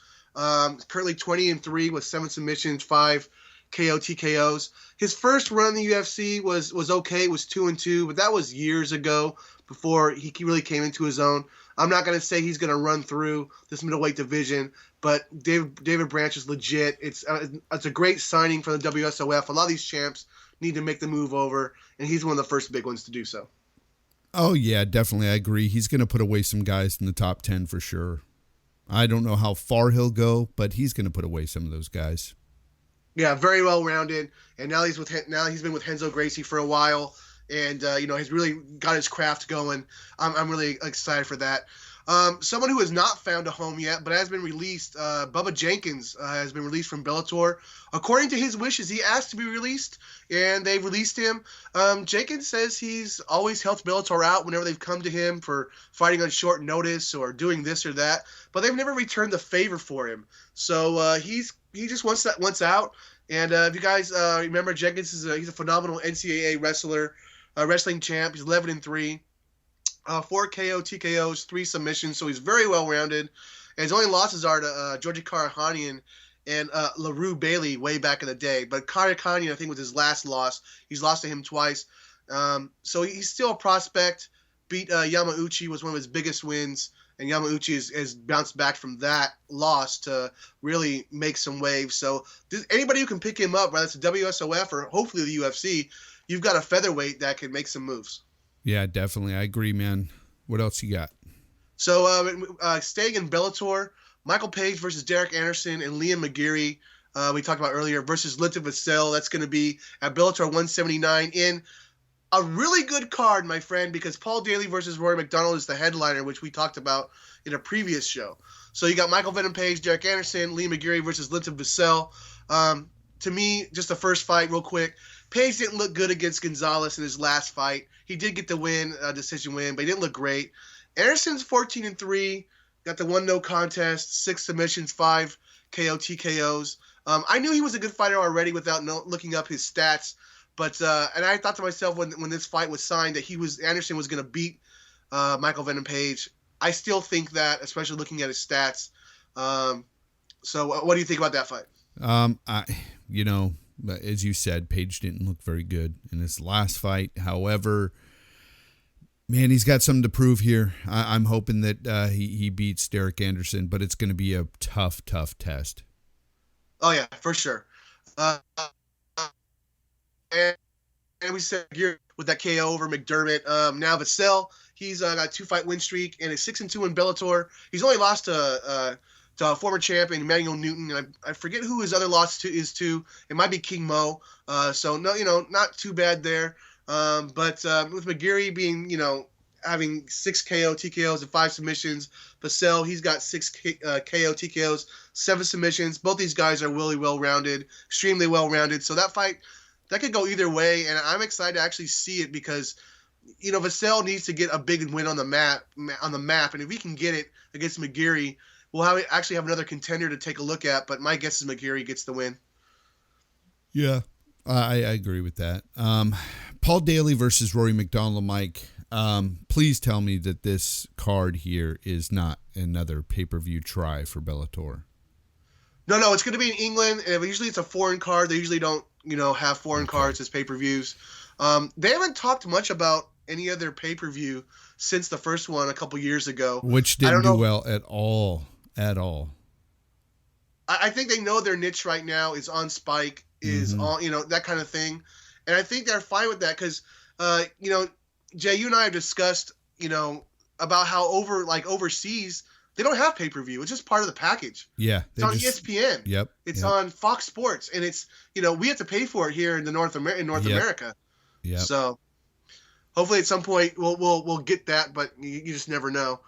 Currently 20-3 with 7 submissions, 5 KO TKOs. His first run in the UFC was okay. It was 2-2, but that was years ago before he really came into his own. I'm not going to say he's going to run through this middleweight division, but David Branch is legit. It's a great signing for the WSOF. A lot of these champs need to make the move over, and he's one of the first big ones to do so. Oh, yeah, definitely. I agree. He's going to put away some guys in the top 10 for sure. I don't know how far he'll go, but he's going to put away some of those guys. Yeah, very well rounded, and now he's been with Renzo Gracie for a while, and he's really got his craft going. I'm really excited for that. Someone who has not found a home yet, but has been released, Bubba Jenkins has been released from Bellator. According to his wishes, he asked to be released, and they've released him. Jenkins says he's always helped Bellator out whenever they've come to him for fighting on short notice or doing this or that, but they've never returned the favor for him. So he just wants out. And if you guys remember, Jenkins he's a phenomenal NCAA wrestling champ. He's 11-3. 4 KO TKOs, 3 submissions, so he's very well-rounded. And his only losses are to Georgie Karahanian and LaRue Bailey way back in the day. But Karahanian, I think, was his last loss. He's lost to him twice. So he's still a prospect. Beat Yamauchi was one of his biggest wins, and Yamauchi has bounced back from that loss to really make some waves. So anybody who can pick him up, whether it's the WSOF or hopefully the UFC, you've got a featherweight that can make some moves. Yeah, definitely. I agree, man. What else you got? So staying in Bellator, Michael Page versus Derek Anderson and Liam McGeary, we talked about earlier, versus Linton Vassell. That's going to be at Bellator 179 in a really good card, my friend, because Paul Daly versus Rory McDonald is the headliner, which we talked about in a previous show. So you got Michael Venom Page, Derek Anderson, Liam McGeary versus Linton Vassell. To me, just the first fight real quick. Page didn't look good against Gonzalez in his last fight. He did get the win, decision win, but he didn't look great. Anderson's 14-3, got the 1-0 contest, 6 submissions, 5 KO TKOs. I knew he was a good fighter already without looking up his stats, but and I thought to myself when this fight was signed that Anderson was going to beat Michael Venom Page. I still think that, especially looking at his stats. So what do you think about that fight? As you said, Page didn't look very good in his last fight. However, man, he's got something to prove here. I'm hoping that he beats Derek Anderson, but it's going to be a tough test. Oh, yeah, for sure. And we said here with that KO over McDermott. Now Vassell, he's got a 2-fight win streak and is 6-2 in Bellator. He's only lost to former champion Emmanuel Newton, and I forget who his other loss is to. It might be King Mo. So no, not too bad there. But with McGeary being, having 6 KO TKOs and 5 submissions, Vassell, he's got 6 KO TKOs, 7 submissions. Both these guys are really well-rounded, extremely well-rounded. So that fight, that could go either way, and I'm excited to actually see it because, Vassell needs to get a big win on the map, and if he can get it against McGeary, we'll actually have another contender to take a look at, but my guess is McGeary gets the win. Yeah, I agree with that. Paul Daly versus Rory McDonald, Mike. Please tell me that this card here is not another pay-per-view try for Bellator. No, it's going to be in England, and usually it's a foreign card. They usually don't, have foreign cards as pay-per-views. They haven't talked much about any other pay-per-view since the first one a couple years ago. Which didn't do well at all. At all. I think they know their niche right now is on Spike, is on, that kind of thing. And I think they're fine with that because, Jay, you and I have discussed, about how overseas they don't have pay-per-view. It's just part of the package. Yeah. It's on ESPN. Yep. It's on Fox Sports, and it's we have to pay for it here in North America. Yeah. So hopefully at some point we'll get that, but you just never know.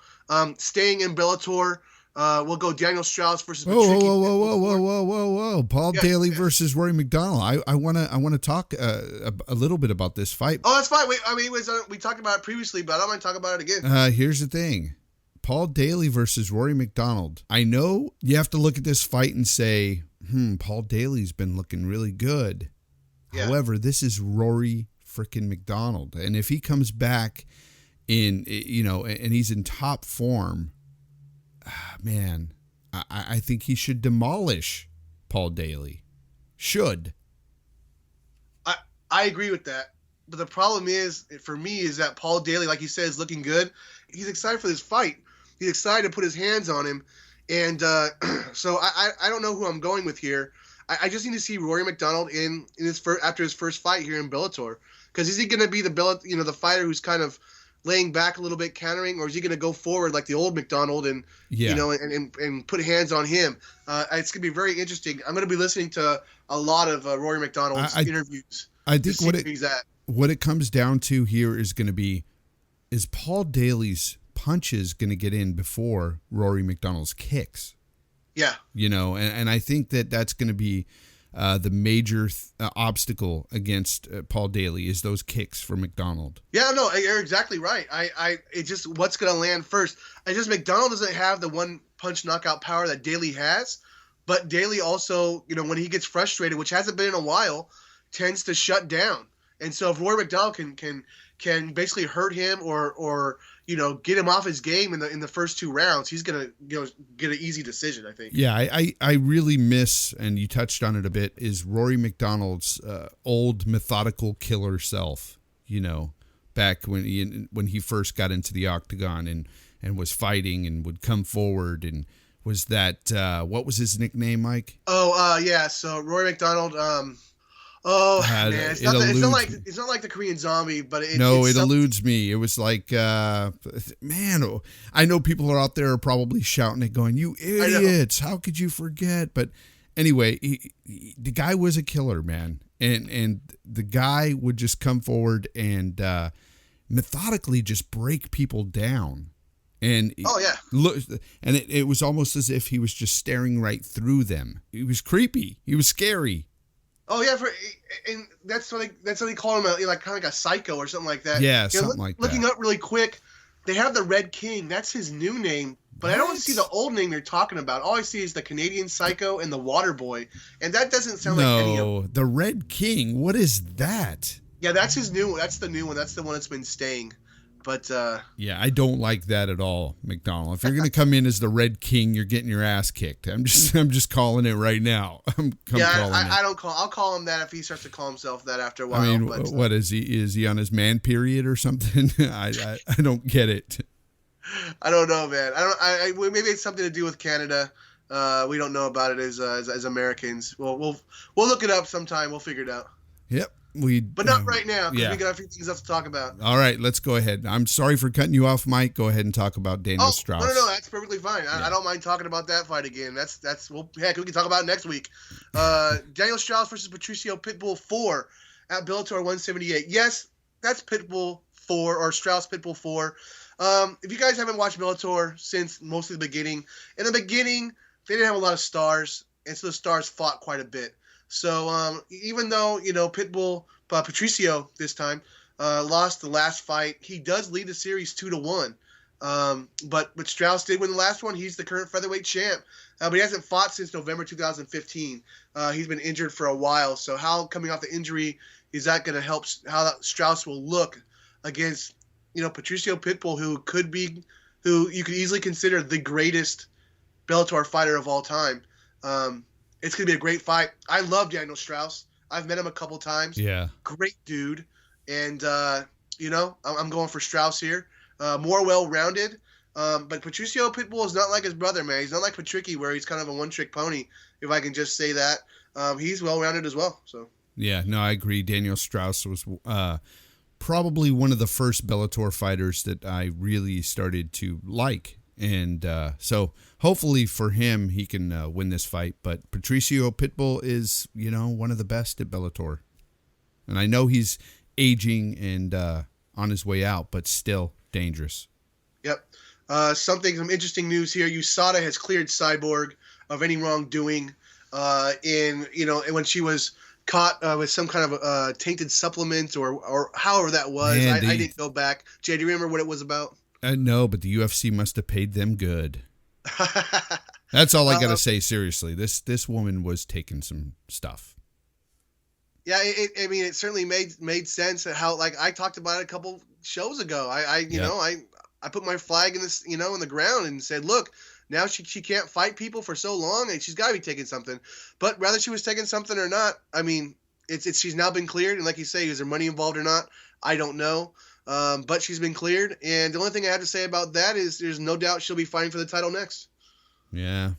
Staying in Bellator, we'll go Daniel Strauss versus Patricky. Whoa. Paul Daly versus Rory McDonald. I wanna talk a little bit about this fight. Oh, that's fine. We talked about it previously, but I don't mind talking about it again. Here's the thing. Paul Daly versus Rory McDonald. I know you have to look at this fight and say, Paul Daly's been looking really good. Yeah. However, this is Rory freaking McDonald. And if he comes back and he's in top form, man, I think he should demolish Paul Daly. Should. I agree with that. But the problem is, for me, is that Paul Daly, like you said, is looking good. He's excited for this fight. He's excited to put his hands on him. And so I don't know who I'm going with here. I just need to see Rory McDonald in after his first fight here in Bellator. Because is he going to be the fighter who's kind of laying back a little bit, countering, or is he going to go forward like the old McDonald and and put hands on him? It's going to be very interesting. I'm going to be listening to a lot of Rory McDonald's interviews. I think what it comes down to here is going to be, is Paul Daly's punches going to get in before Rory McDonald's kicks? Yeah. And I think that's going to be the major obstacle against Paul Daly is those kicks for McDonald. Yeah, no, you're exactly right. It just what's going to land first. McDonald doesn't have the one punch knockout power that Daly has, but Daly also, when he gets frustrated, which hasn't been in a while, tends to shut down. And so if Rory McDonald can basically hurt him or get him off his game in the first two rounds, he's gonna get an easy decision, I think. Yeah, I really miss, and you touched on it a bit, is Rory McDonald's old methodical killer self. Back when he first got into the octagon and was fighting and would come forward and was that what was his nickname, Mike? Yeah. So Rory McDonald. Man, it's not like the Korean Zombie, but it eludes me. It was like, man, I know people are out there probably shouting it, going, "You idiots! How could you forget?" But anyway, the guy was a killer, man, and the guy would just come forward and methodically just break people down. And it was almost as if he was just staring right through them. He was creepy. He was scary. Oh yeah, and that's what they call him, kind of like a psycho or something like that. Yeah, something like that. Looking up really quick, they have the Red King. That's his new name, but I don't see the old name they're talking about. All I see is the Canadian Psycho and the Water Boy, and that doesn't sound like any of them. No, the Red King. What is that? Yeah, that's his new. That's the new one. That's the one that's been staying. But yeah, I don't like that at all, McDonald. If you're gonna come in as the Red King, you're getting your ass kicked. I'm just calling it right now. I'll call him that if he starts to call himself that after a while. I mean, what is he? Is he on his man period or something? I don't get it. I don't know, man. Maybe it's something to do with Canada. We don't know about it as Americans. We'll look it up sometime. We'll figure it out. Yep. But not right now, because we got a few things left to talk about. All right, let's go ahead. I'm sorry for cutting you off, Mike. Go ahead and talk about Daniel Strauss. No, that's perfectly fine. I don't mind talking about that fight again. Heck, we can talk about it next week. Daniel Strauss versus Patricio Pitbull 4 at Bellator 178. Yes, that's Pitbull 4 or Strauss Pitbull 4. If you guys haven't watched Bellator since mostly the beginning, in the beginning they didn't have a lot of stars, and so the stars fought quite a bit. So even though Pitbull, Patricio this time lost the last fight, he does lead the series 2-1. But Strauss did win the last one. He's the current featherweight champ, but he hasn't fought since November 2015. He's been injured for a while. So how coming off the injury is that going to help? How Strauss will look against Patricio Pitbull, who you could easily consider the greatest Bellator fighter of all time. It's going to be a great fight. I love Daniel Strauss. I've met him a couple times. Yeah. Great dude. And, I'm going for Strauss here. More well-rounded. But Patricio Pitbull is not like his brother, man. He's not like Patricky, where he's kind of a one-trick pony, if I can just say that. He's well-rounded as well. So. Yeah, no, I agree. Daniel Strauss was probably one of the first Bellator fighters that I really started to like. And so hopefully for him, he can win this fight. But Patricio Pitbull is, one of the best at Bellator. And I know he's aging and on his way out, but still dangerous. Yep. Some interesting news here. USADA has cleared Cyborg of any wrongdoing when she was caught with some kind of tainted supplement or however that was. Man, I didn't go back. Jay, do you remember what it was about? No, but the UFC must have paid them good. That's all I got to say, seriously. This woman was taking some stuff. Yeah, it certainly made sense how, like, I talked about it a couple shows ago. I put my flag in this, in the ground and said, look, now she can't fight people for so long, and she's got to be taking something. But whether she was taking something or not, she's now been cleared. And like you say, is there money involved or not? I don't know. But she's been cleared. And the only thing I have to say about that is there's no doubt she'll be fighting for the title next. Yeah.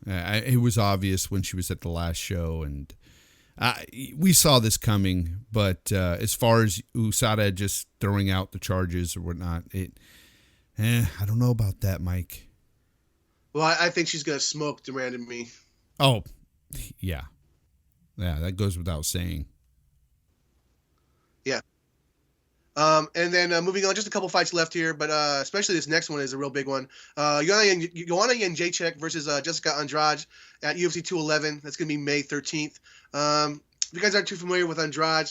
It was obvious when she was at the last show, and we saw this coming. But as far as USADA just throwing out the charges or whatnot, I don't know about that, Mike. Well, I think she's going to smoke Durand and me. Oh, yeah. Yeah, that goes without saying. Yeah. And then moving on, just a couple fights left here, but especially this next one is a real big one. Joanna Jędrzejczyk versus Jessica Andrade at UFC 211. That's going to be May 13th. If you guys aren't too familiar with Andrade,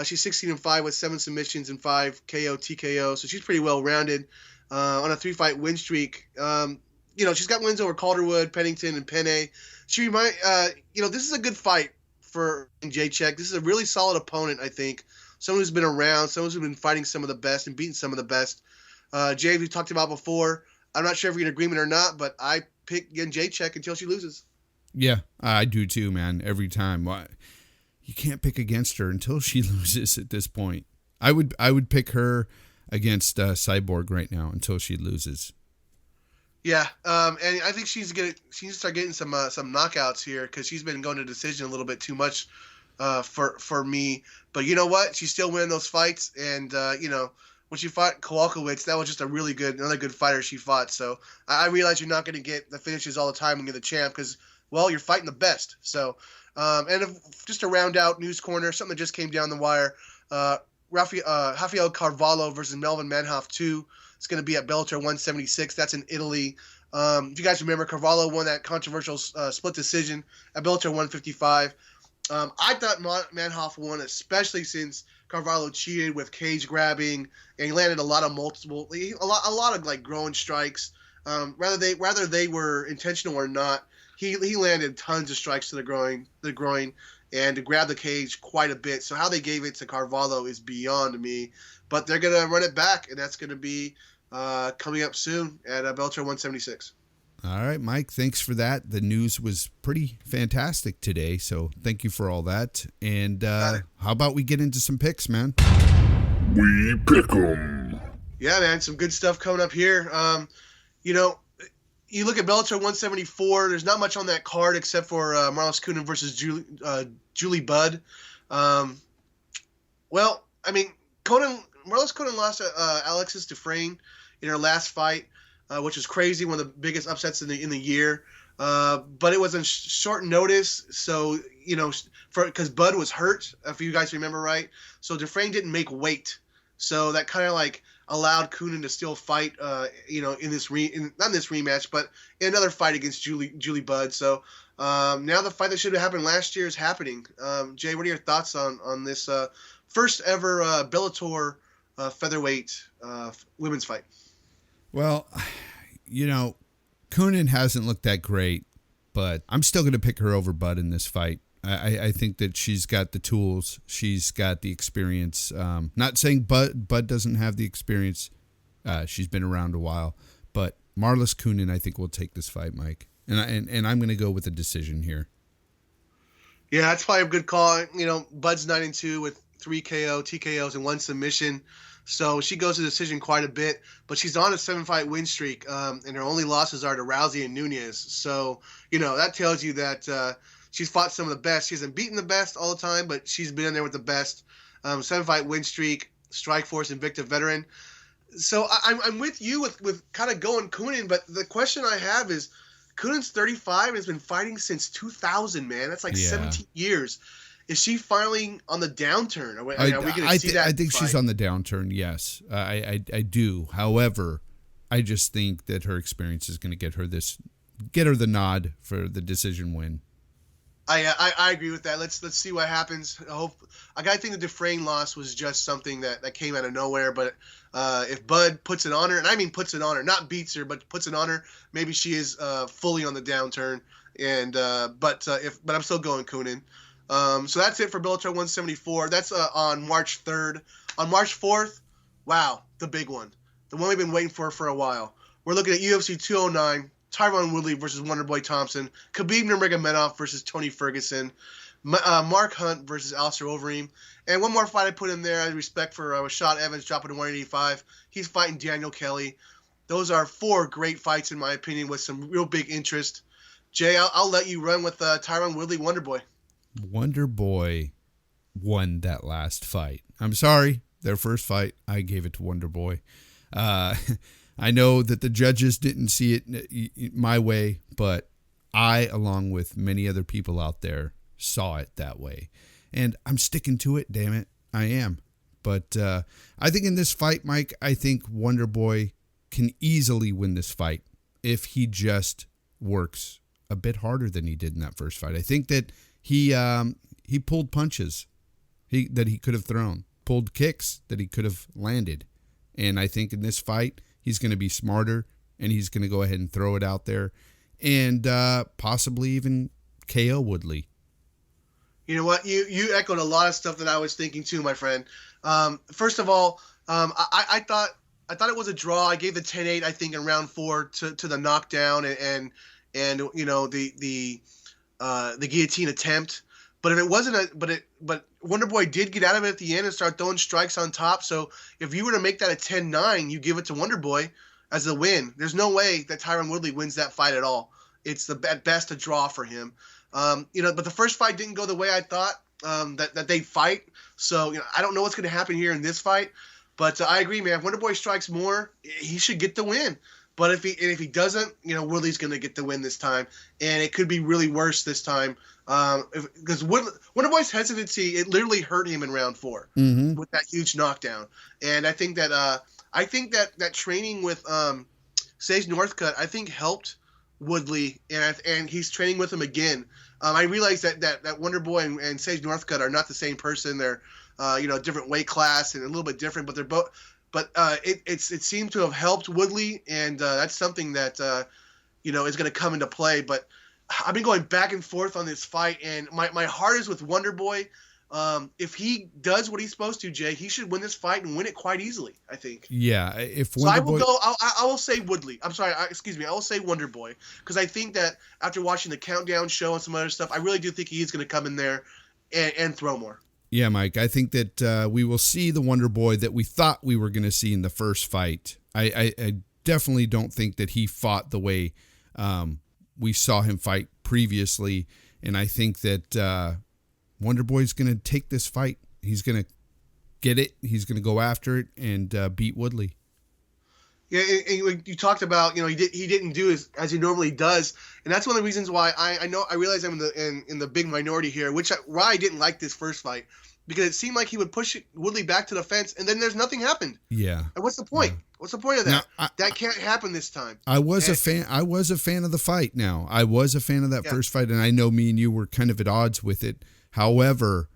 she's 16-5 with 7 submissions and 5 KO, TKO, so she's pretty well-rounded on a 3-fight win streak. She's got wins over Calderwood, Pennington, and Penne. This is a good fight for Jędrzejczyk. This is a really solid opponent, I think. Someone who's been around, someone who's been fighting some of the best and beating some of the best. Jay, we talked about before. I'm not sure if we're in agreement or not, but I pick Jędrzejczyk until she loses. Yeah, I do too, man. Every time. You can't pick against her until she loses at this point. I would pick her against Cyborg right now until she loses. Yeah, and I think she needs to start getting some knockouts here because she's been going to decision a little bit too much for me. But you know what? She's still winning those fights, and when she fought Kowalkiewicz, that was just another good fighter she fought. So I realize you're not going to get the finishes all the time when you're the champ because, well, you're fighting the best. So, just to round out News Corner, something that just came down the wire, Rafael Carvalho versus Melvin Manhoff 2. It's going to be at Bellator 176. That's in Italy. If you guys remember, Carvalho won that controversial split decision at Bellator 155. I thought Manhoff won, especially since Carvalho cheated with cage grabbing, and he landed a lot of like growing strikes. Whether they were intentional or not, he landed tons of strikes to the groin, and to grab the cage quite a bit. So how they gave it to Carvalho is beyond me. But they're gonna run it back, and that's gonna be coming up soon at Bellator 176. All right, Mike, thanks for that. The news was pretty fantastic today, so thank you for all that. And how about we get into some picks, man? We pick 'em. Yeah, man, some good stuff coming up here. You look at Bellator 174, there's not much on that card except for Marlos Kunin versus Julie Budd. Marlos Kunin lost to Alexis Dufresne in her last fight, which was crazy, one of the biggest upsets in the year. But it was on short notice, so because Bud was hurt, if you guys remember right. So Dufresne didn't make weight, so that kind of like allowed Kunin to still fight, not in this rematch, but in another fight against Julie Budd. So now the fight that should have happened last year is happening. Jay, what are your thoughts on this first ever Bellator featherweight women's fight? Well, Kunin hasn't looked that great, but I'm still going to pick her over Bud in this fight. I think that she's got the tools. She's got the experience. Not saying Bud doesn't have the experience. She's been around a while. But Marlos Kunin, I think, will take this fight, Mike. And I'm going to go with a decision here. Yeah, that's probably a good call. Bud's 9-2 with 3 KO, TKOs, and 1 submission. So she goes to decision quite a bit, but she's on a 7-fight win streak, and her only losses are to Rousey and Nunez. So, that tells you that she's fought some of the best. She hasn't beaten the best all the time, but she's been in there with the best. 7-fight win streak. Strikeforce Invicta veteran. So I'm with you with kind of going Coonan, but the question I have is, Coonan's 35 and has been fighting since 2000, man. That's like 17 years. Is she finally on the downturn? Are we going to see that? I think she's on the downturn, yes. I do. However, I just think that her experience is going to get her the nod for the decision win. I agree with that. Let's see what happens. I think the Dufresne loss was just something that came out of nowhere. But if Bud puts it on her, and I mean puts it on her, not beats her, but puts it on her, maybe she is fully on the downturn. And but I'm still going Coonan. So that's it for Bellator 174. That's on March 3rd. On March 4th, wow, the big one, the one we've been waiting for a while. We're looking at UFC 209. Tyron Woodley versus Wonderboy Thompson, Khabib Nurmagomedov versus Tony Ferguson, Mark Hunt versus Alistair Overeem, and one more fight I put in there. I respect for Rashad Evans dropping to 185. He's fighting Daniel Kelly. Those are 4 great fights in my opinion with some real big interest. Jay, I'll let you run with Tyron Woodley, Wonderboy. Wonderboy won that last fight. I'm sorry, their first fight, I gave it to Wonderboy. I know that the judges didn't see it my way, but I, along with many other people out there, saw it that way. And I'm sticking to it, damn it. I am. But I think in this fight, Mike, I think Wonderboy can easily win this fight if he just works a bit harder than he did in that first fight. I think that he pulled punches that he could have thrown, pulled kicks that he could have landed. And I think in this fight, he's going to be smarter, and he's going to go ahead and throw it out there and possibly even KO Woodley. You know what? You echoed a lot of stuff that I was thinking too, my friend. First of all, I thought it was a draw. I gave the 10-8, I think, in round 4 to the knockdown and you know the guillotine attempt. But if it wasn't but Wonderboy did get out of it at the end and start throwing strikes on top. So if you were to make that a 10-9, you give it to Wonderboy as the win. There's no way that Tyron Woodley wins that fight at all. It's at best a draw for him. But the first fight didn't go the way I thought that they'd fight. So I don't know what's going to happen here in this fight. But I agree, man. If Wonderboy strikes more, he should get the win. But if he doesn't, Woodley's going to get the win this time, and it could be really worse this time. Because Wonderboy's hesitancy, it literally hurt him in round 4 with that huge knockdown. And I think that training with Sage Northcutt, I think helped Woodley, and he's training with him again. I realize that Wonderboy and Sage Northcutt are not the same person. They're different weight class and a little bit different, but they're both. But it seemed to have helped Woodley, and that's something that is going to come into play. But I've been going back and forth on this fight, and my heart is with Wonderboy. If he does what he's supposed to, Jay, he should win this fight and win it quite easily, I think. Yeah, if Wonderboy... So I will go. I will say Woodley. I'm sorry. Excuse me. I will say Wonderboy because I think that after watching the Countdown show and some other stuff, I really do think he is going to come in there and throw more. Yeah, Mike, I think that we will see the Wonderboy that we thought we were going to see in the first fight. I definitely don't think that he fought the way we saw him fight previously, and I think that Wonderboy's going to take this fight. He's going to get it. He's going to go after it and beat Woodley. Yeah, and you talked about he didn't do as he normally does, and that's one of the reasons why I realize I'm in the big minority here, why I didn't like this first fight, because it seemed like he would push Woodley back to the fence, and then there's nothing happened. Yeah. And what's the point? Yeah. What's the point of that? Now, that can't happen this time. I was a fan of the fight. Now I was a fan of that first fight, and I know me and you were kind of at odds with it. However,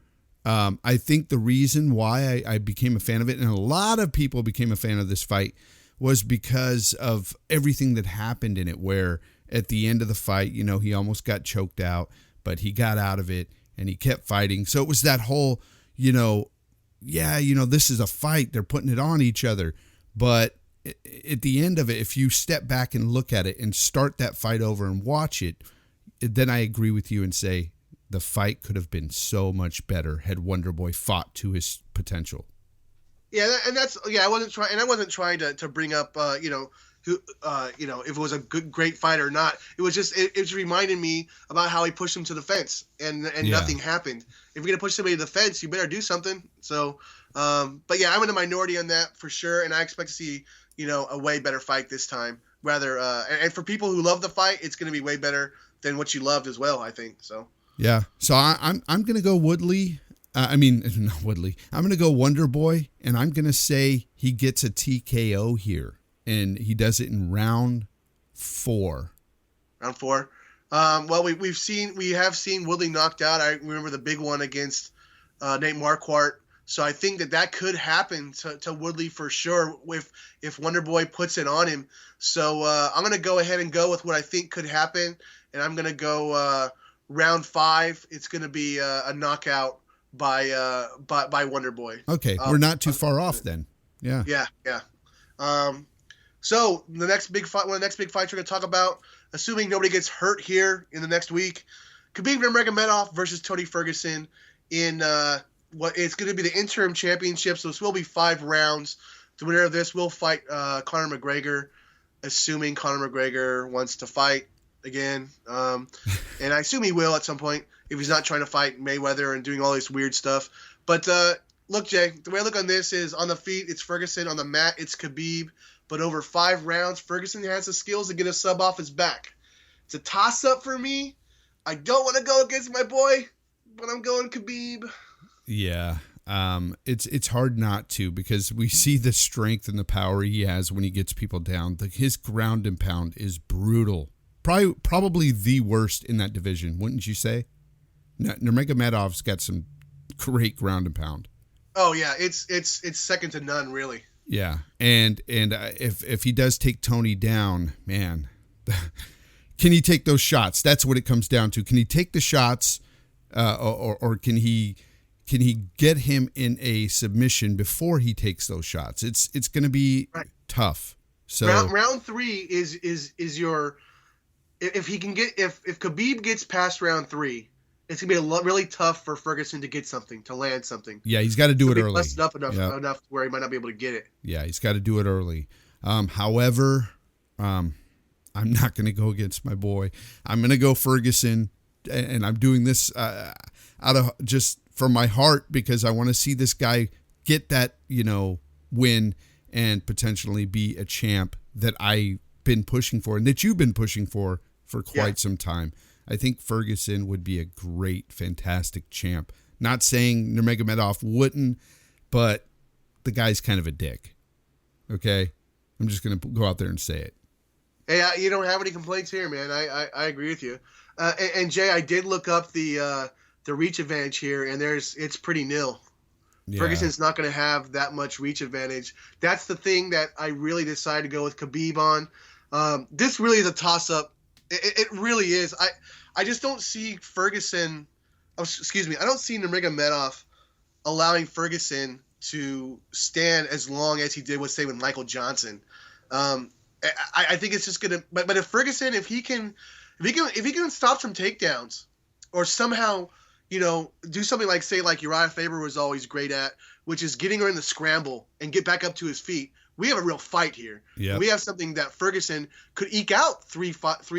I think the reason why I became a fan of it, and a lot of people became a fan of this fight, was because of everything that happened in it, where at the end of the fight, he almost got choked out, but he got out of it and he kept fighting. So it was that whole, this is a fight. They're putting it on each other. But at the end of it, if you step back and look at it and start that fight over and watch it, then I agree with you and say the fight could have been so much better had Wonderboy fought to his potential. Yeah, and I wasn't trying to bring up who, if it was a great fight or not. It was just it just reminded me about how he pushed him to the fence and nothing happened. If you're gonna push somebody to the fence, you better do something. So, but yeah, I'm in the minority on that for sure, and I expect to see a way better fight this time. Rather, and for people who love the fight, it's gonna be way better than what you loved as well, I think. So yeah, so I'm gonna go Woodley. Not Woodley. I'm gonna go Wonder Boy, and I'm gonna say he gets a TKO here, and he does it in round 4. Round 4. Well, we have seen Woodley knocked out. I remember the big one against Nate Marquardt. So I think that could happen to Woodley for sure if Wonder Boy puts it on him. So I'm going to go ahead and go with what I think could happen, and I'm going to go round 5. It's going to be a knockout by Wonder Boy. Okay, we're not too far off then. Yeah. Yeah. So one of the next big fights we're going to talk about, assuming nobody gets hurt here in the next week, Khabib Nurmagomedov versus Tony Ferguson in what it's going to be the interim championship. So this will be 5 rounds. The winner of this will fight Conor McGregor, assuming Conor McGregor wants to fight again. And I assume he will at some point if he's not trying to fight Mayweather and doing all this weird stuff. But look, Jay, the way I look on this is on the feet, it's Ferguson. On the mat, it's Khabib. But over 5 rounds, Ferguson has the skills to get a sub off his back. It's a toss-up for me. I don't want to go against my boy, but I'm going Khabib. Yeah, it's hard not to, because we see the strength and the power he has when he gets people down. His ground and pound is brutal. Probably the worst in that division, wouldn't you say? Nurmagomedov's got some great ground and pound. Oh yeah, it's second to none, really. Yeah, and if he does take Tony down, man, can he take those shots? That's what it comes down to. Can he take the shots, or can he get him in a submission before he takes those shots? It's going to be tough. So round 3 is your if Khabib gets past round 3, it's gonna be really tough for Ferguson to get something, to land something. Yeah, he's got to do it early. Busted up enough where he might not be able to get it. Yeah, he's got to do it early. However, I'm not going to go against my boy. I'm going to go Ferguson, and I'm doing this out of just from my heart, because I want to see this guy get that win and potentially be a champ that I've been pushing for and that you've been pushing for quite some time. I think Ferguson would be a great, fantastic champ. Not saying Nurmagomedov wouldn't, but the guy's kind of a dick. Okay? I'm just going to go out there and say it. Hey, you don't have any complaints here, man. I agree with you. And Jay, I did look up the reach advantage here, and it's pretty nil. Yeah. Ferguson's not going to have that much reach advantage. That's the thing that I really decided to go with Khabib on. This really is a toss-up. It really is. I just don't see Ferguson. I don't see Nurmagomedov allowing Ferguson to stand as long as he did with Michael Johnson. I think it's just gonna. But if Ferguson, if he can stop some takedowns, or somehow do something like Uriah Faber was always great at, which is getting her in the scramble and get back up to his feet. We have a real fight here. Yep. We have something that Ferguson could eke out 3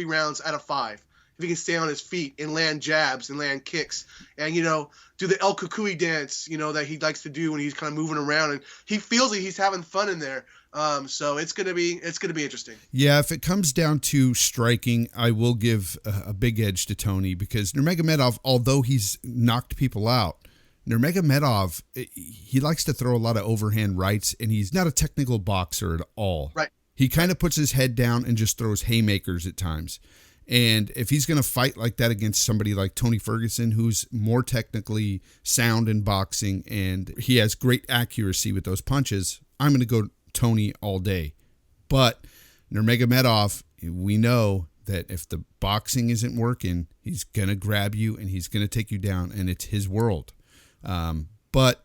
rounds out of 5 if he can stay on his feet and land jabs and land kicks and do the El Kukui dance that he likes to do when he's kind of moving around, and he feels like he's having fun in there. So it's gonna be interesting. Yeah, if it comes down to striking, I will give a big edge to Tony, because Nurmagomedov, although he's knocked people out, Nurmagomedov, he likes to throw a lot of overhand rights, and he's not a technical boxer at all. Right. He kind of puts his head down and just throws haymakers at times. And if he's going to fight like that against somebody like Tony Ferguson, who's more technically sound in boxing and he has great accuracy with those punches, I'm going to go Tony all day. But Nurmagomedov, we know that if the boxing isn't working, he's going to grab you and he's going to take you down, and it's his world. But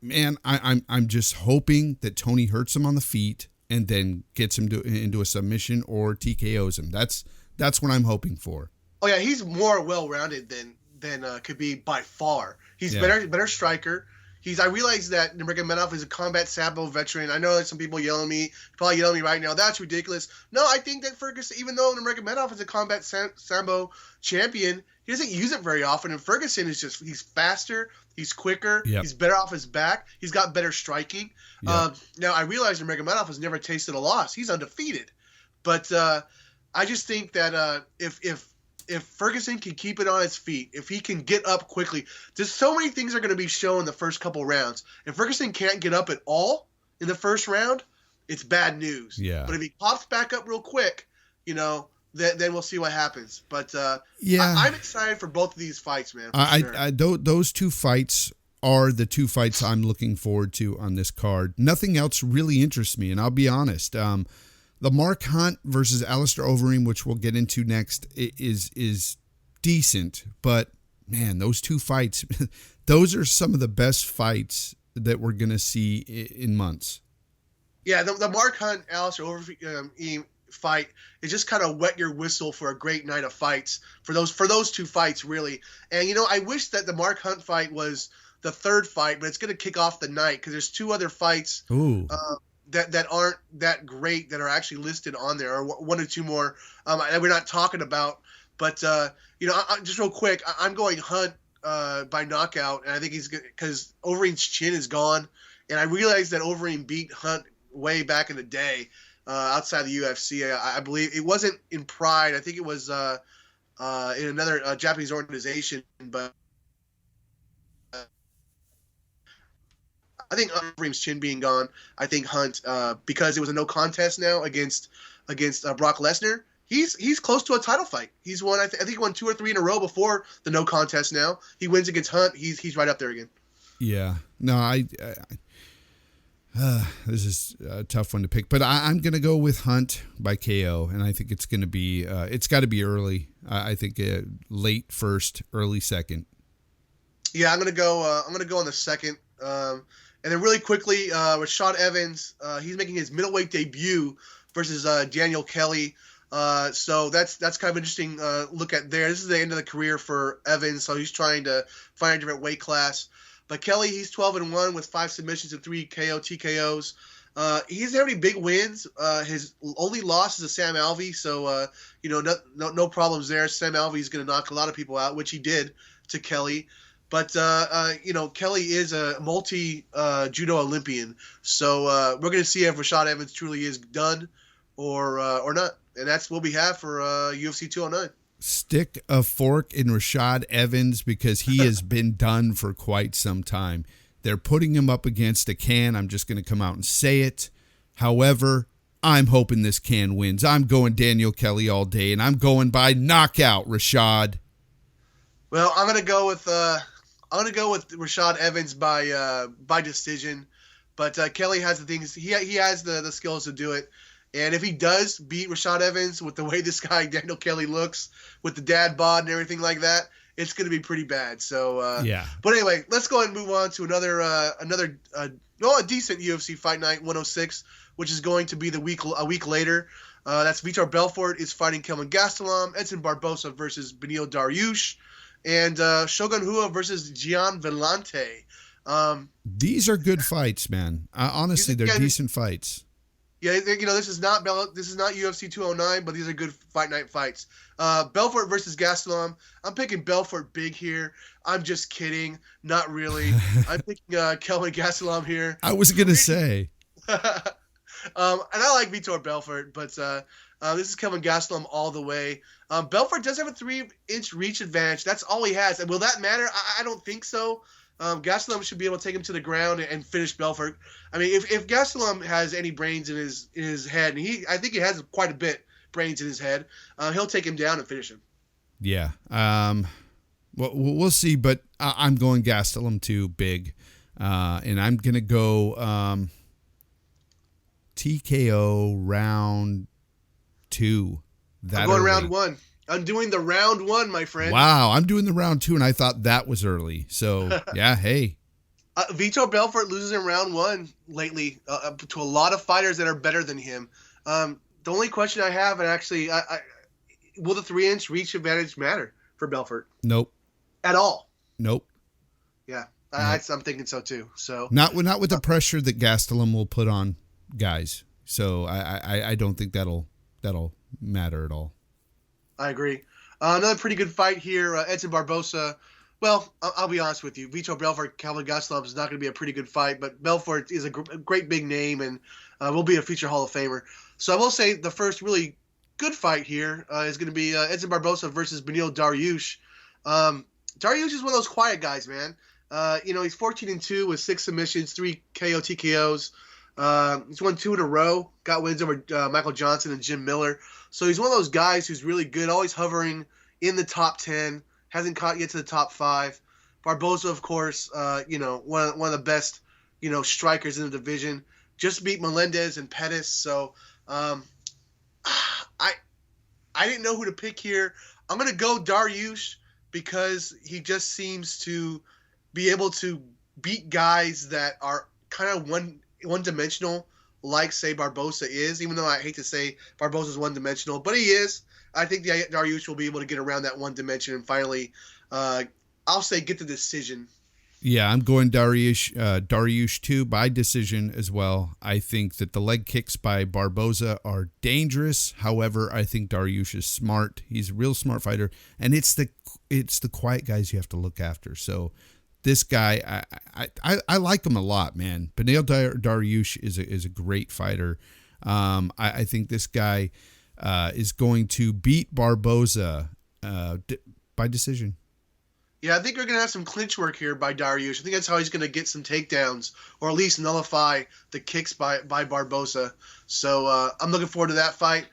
man, I'm just hoping that Tony hurts him on the feet and then gets him into a submission or TKOs him. That's what I'm hoping for. Oh yeah, he's more well-rounded than Khabib by far. He's better striker. I realize that Nurmagomedov is a combat sambo veteran. I know that some people probably yelling at me right now. That's ridiculous. No, I think that Ferguson, even though Nurmagomedov is a combat sambo champion, he doesn't use it very often. And Ferguson he's faster, he's quicker, he's better off his back, he's got better striking. Now I realize Nurmagomedov has never tasted a loss. He's undefeated, but I just think that if Ferguson can keep it on his feet, if he can get up quickly, there's so many things are going to be shown in the first couple rounds. If Ferguson can't get up at all in the first round, it's bad news. Yeah. But if he pops back up real quick, then we'll see what happens. But I'm excited for both of these fights, man. Those two fights are the two fights I'm looking forward to on this card. Nothing else really interests me, and I'll be honest. The Mark Hunt versus Alistair Overeem, which we'll get into next, is decent. But, man, those two fights, those are some of the best fights that we're going to see in months. Yeah, the Mark Hunt, Alistair Overeem fight is just kind of wet your whistle for a great night of fights for those two fights, really. And, I wish that the Mark Hunt fight was the third fight, but it's going to kick off the night because there's two other fights. Ooh. That aren't that great that are actually listed on there, or one or two more that we're not talking about. But just real quick, I'm going Hunt by knockout, and I think he's good because Overeem's chin is gone, and I realized that Overeem beat Hunt way back in the day outside the UFC. I believe it wasn't in Pride. I think it was in another Japanese organization, but. I think Overeem's chin being gone. I think Hunt, because it was a no contest now against Brock Lesnar, he's close to a title fight. He's won. I think he won 2 or 3 in a row before the no contest. Now he wins against Hunt. He's right up there again. Yeah. No, this is a tough one to pick, but I'm going to go with Hunt by KO, and I think it's going to be it's got to be early. I think late first, early second. Yeah, I'm gonna go on the second. And then really quickly, Rashad Evans, he's making his middleweight debut versus Daniel Kelly. So that's kind of interesting look at there. This is the end of the career for Evans, so he's trying to find a different weight class. But Kelly, he's 12-1 with 5 submissions and 3 TKOs. He doesn't have any big wins. His only loss is to Sam Alvey, so no problems there. Sam Alvey is going to knock a lot of people out, which he did to Kelly. But, Kelly is a multi-judo Olympian. So we're going to see if Rashad Evans truly is done or not. And that's what we have for UFC 209. Stick a fork in Rashad Evans because he has been done for quite some time. They're putting him up against a can. I'm just going to come out and say it. However, I'm hoping this can wins. I'm going Daniel Kelly all day, and I'm going by knockout, Rashad. Well, I'm gonna go with Rashad Evans by decision, but Kelly has the things. He has the skills to do it, and if he does beat Rashad Evans with the way this guy Daniel Kelly looks, with the dad bod and everything like that, it's gonna be pretty bad. So yeah. But anyway, let's go ahead and move on to a decent UFC Fight Night 106, which is going to be a week later. That's Vitor Belfort is fighting Kelvin Gastelum, Edson Barbosa versus Beneil Dariush, and Shogun Rua versus Gian Vellante. These are good fights, man. Honestly, they're decent fights. Yeah, this is not UFC 209, but these are good fight night fights. Belfort versus Gastelum. I'm picking Belfort big here. I'm just kidding. Not really. I'm picking Kelvin Gastelum here. I was going to say. And I like Vitor Belfort, but this is Kelvin Gastelum all the way. Belfort does have a 3-inch reach advantage. That's all he has. And will that matter? I don't think so. Gastelum should be able to take him to the ground and finish Belfort. I mean, if Gastelum has any brains in his head, and I think he has quite a bit brains in his head, he'll take him down and finish him. Yeah. Well, we'll see, but I'm going Gastelum too big. And I'm going to go TKO round 2. I'm going round 1. I'm doing the round 1, my friend. Wow, I'm doing the round 2, and I thought that was early. So, yeah, hey. Vitor Belfort loses in round 1 lately to a lot of fighters that are better than him. The only question I have, and actually, will the 3-inch reach advantage matter for Belfort? Nope. At all? Nope. Yeah. I'm thinking so too. So not with the pressure that Gastelum will put on guys. So I don't think that'll matter at all. I agree. Another pretty good fight here, Edson Barbosa. Well, I'll be honest with you. Vitor Belfort, Calvin Gastelum is not going to be a pretty good fight, but Belfort is a great big name and will be a future Hall of Famer. So I will say the first really good fight here is going to be Edson Barbosa versus Beneil Dariush. Dariush is one of those quiet guys, man. He's 14-2 with 6 submissions, 3 KO TKOs. He's won 2 in a row. Got wins over Michael Johnson and Jim Miller. So he's one of those guys who's really good, always hovering in the top 10. Hasn't caught yet to the top 5. Barbosa, of course, one of the best, strikers in the division. Just beat Melendez and Pettis. So I didn't know who to pick here. I'm going to go Dariush because he just seems to be able to beat guys that are kind of one-dimensional, like, say, Barbosa is, even though I hate to say Barbosa's one-dimensional, but he is. I think Dariush will be able to get around that one dimension and finally, I'll say, get the decision. Yeah, I'm going Dariush too, by decision as well. I think that the leg kicks by Barbosa are dangerous. However, I think Dariush is smart. He's a real smart fighter, and it's the quiet guys you have to look after. So this guy, I like him a lot, man. Beneil Dariush is a great fighter. I think this guy is going to beat Barbosa by decision. Yeah, I think we're going to have some clinch work here by Dariush. I think that's how he's going to get some takedowns or at least nullify the kicks by Barbosa. So I'm looking forward to that fight.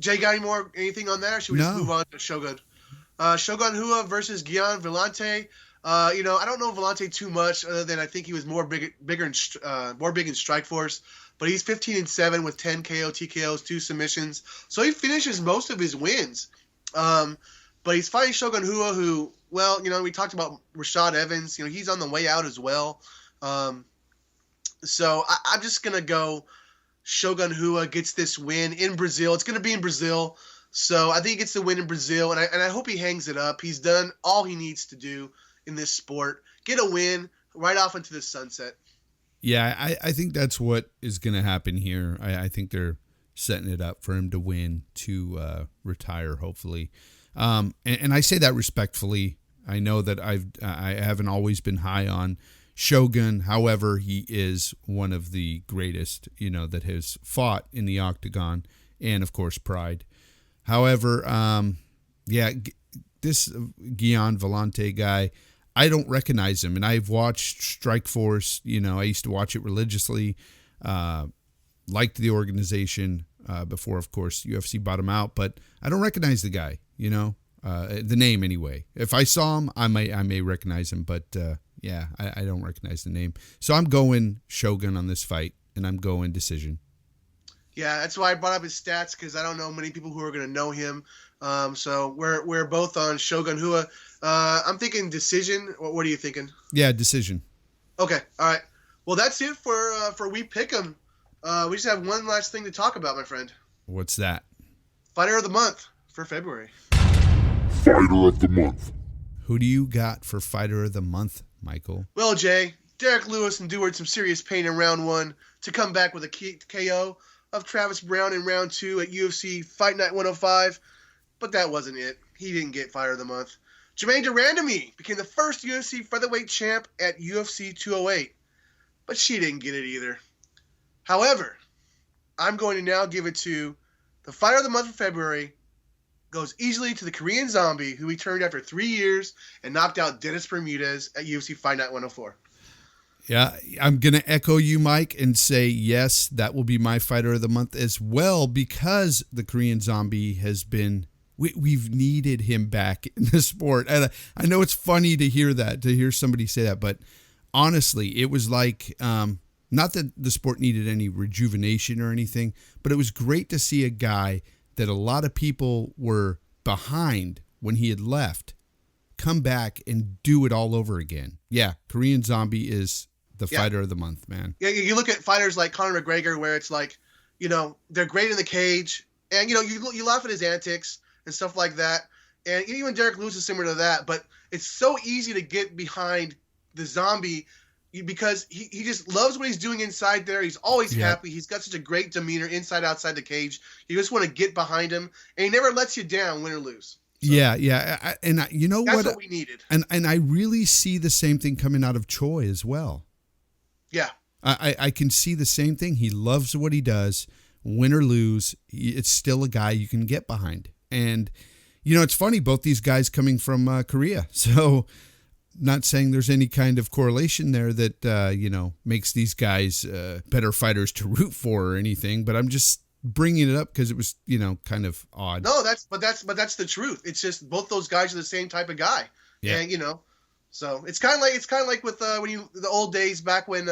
Jay, got anything on that, or should we just move on to Shogun? Shogun Rua versus Gian Villante. I don't know Villante too much other than I think he was more big in Strikeforce. But he's 15-7 with 10 KO TKOs, 2 submissions. So he finishes most of his wins. But he's fighting Shogun Rua, who, we talked about Rashad Evans. He's on the way out as well. So I'm just going to go Shogun Rua gets this win in Brazil. It's going to be in Brazil. So I think he gets the win in Brazil, and I hope he hangs it up. He's done all he needs to do in this sport. Get a win right off into the sunset. Yeah, I think that's what is going to happen here. I think they're setting it up for him to win, to retire, hopefully. And I say that respectfully. I know that I haven't always been high on Shogun. However, he is one of the greatest, that has fought in the octagon, and of course Pride. However, this Gian Villante guy, I don't recognize him, and I've watched Strikeforce. I used to watch it religiously. Liked the organization before, of course, UFC bought him out, but I don't recognize the guy. The name anyway. If I saw him, I may recognize him, but I don't recognize the name. So I'm going Shogun on this fight, and I'm going decision. Yeah, that's why I brought up his stats, because I don't know many people who are going to know him. So we're both on Shogun Rua. I'm thinking decision. What are you thinking? Yeah, decision. Okay, all right. Well, that's it for We Pick 'em. We just have one last thing to talk about, my friend. What's that? Fighter of the month for February. Fighter of the month. Who do you got for Fighter of the month, Michael? Well, Jay, Derek Lewis endured some serious pain in round 1 to come back with a KO of Travis Brown in round 2 at UFC Fight Night 105, but that wasn't it. He didn't get Fighter of the month. Jermaine Durandamy became the first UFC featherweight champ at UFC 208, but she didn't get it either. However, I'm going to now give it to the Fighter of the month for February. Goes easily to the Korean Zombie, who returned after 3 years and knocked out Dennis Bermudez at UFC Fight Night 104. Yeah, I'm going to echo you, Mike, and say, yes, that will be my Fighter of the month as well, because the Korean Zombie has been, we've needed him back in the sport. And I know it's funny to hear somebody say that, but honestly, it was like, not that the sport needed any rejuvenation or anything, but it was great to see a guy that a lot of people were behind when he had left come back and do it all over again. Yeah, Korean Zombie is the Fighter of the month, man. Yeah, you look at fighters like Conor McGregor, where it's like, they're great in the cage, and you laugh at his antics and stuff like that. And even Derek Lewis is similar to that, but it's so easy to get behind the Zombie because he just loves what he's doing inside there. He's always happy. He's got such a great demeanor inside, outside the cage. You just want to get behind him, and he never lets you down, win or lose. So, yeah. You know that's what we needed. And I really see the same thing coming out of Choi as well. Yeah. I can see the same thing. He loves what he does. Win or lose, it's still a guy you can get behind. And, you know, it's funny, both these guys coming from Korea. So not saying there's any kind of correlation there that, you know, makes these guys better fighters to root for or anything. But I'm just bringing it up because it was, you know, kind of odd. No, that's the truth. It's just both those guys are the same type of guy. Yeah. And, you know, so it's kind of like with when the old days back when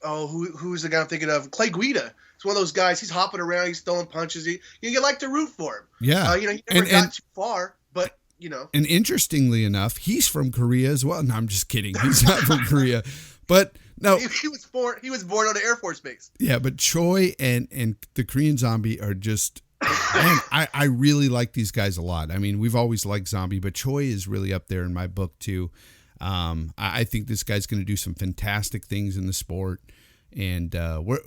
who's the guy I'm thinking of? Clay Guida. It's one of those guys. He's hopping around. He's throwing punches. You like to root for him. Yeah. You know, he never got too far, but, you know. And interestingly enough, he's from Korea as well. No, I'm just kidding. He's not from Korea. But no. He was born on an Air Force base. Yeah, but Choi and the Korean Zombie are just, man, I really like these guys a lot. I mean, we've always liked Zombie, but Choi is really up there in my book too. I think this guy's going to do some fantastic things in the sport. And we're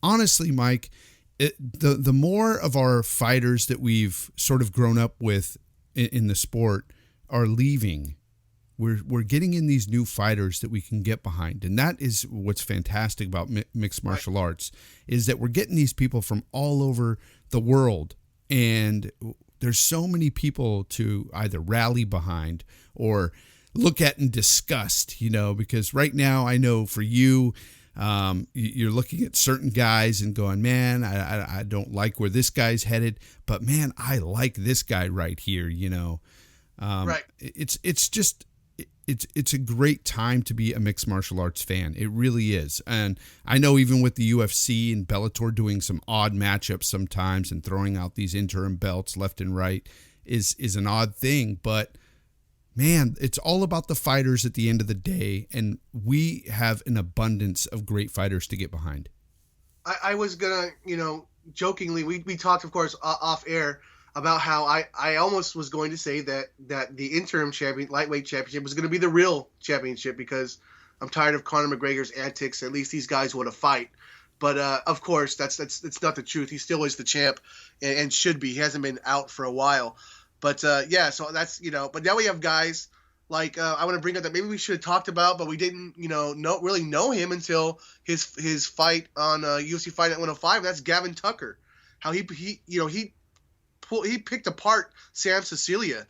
honestly, Mike, the more of our fighters that we've sort of grown up with in the sport are leaving, we're getting in these new fighters that we can get behind. And that is what's fantastic about mixed martial arts, is that we're getting these people from all over the world. And there's so many people to either rally behind or look at in disgust, you know, because right now I know for you, you're looking at certain guys and going, man, I don't like where this guy's headed, but man, I like this guy right here, you know. Right. It's just, it's a great time to be a mixed martial arts fan. It really is. And I know even with the UFC and Bellator doing some odd matchups sometimes and throwing out these interim belts left and right is an odd thing, but man, it's all about the fighters at the end of the day, and we have an abundance of great fighters to get behind. I was gonna, you know, jokingly, we talked, of course, off air about how I almost was going to say that the interim lightweight championship was going to be the real championship because I'm tired of Conor McGregor's antics. At least these guys want to fight, but of course that's not the truth. He still is the champ and should be. He hasn't been out for a while. But, yeah, so that's, you know, but now we have guys like I want to bring up that maybe we should have talked about, but we didn't, you know, really know him until his fight on UFC Fight at 105. That's Gavin Tucker. How he picked apart Sam Cecilia.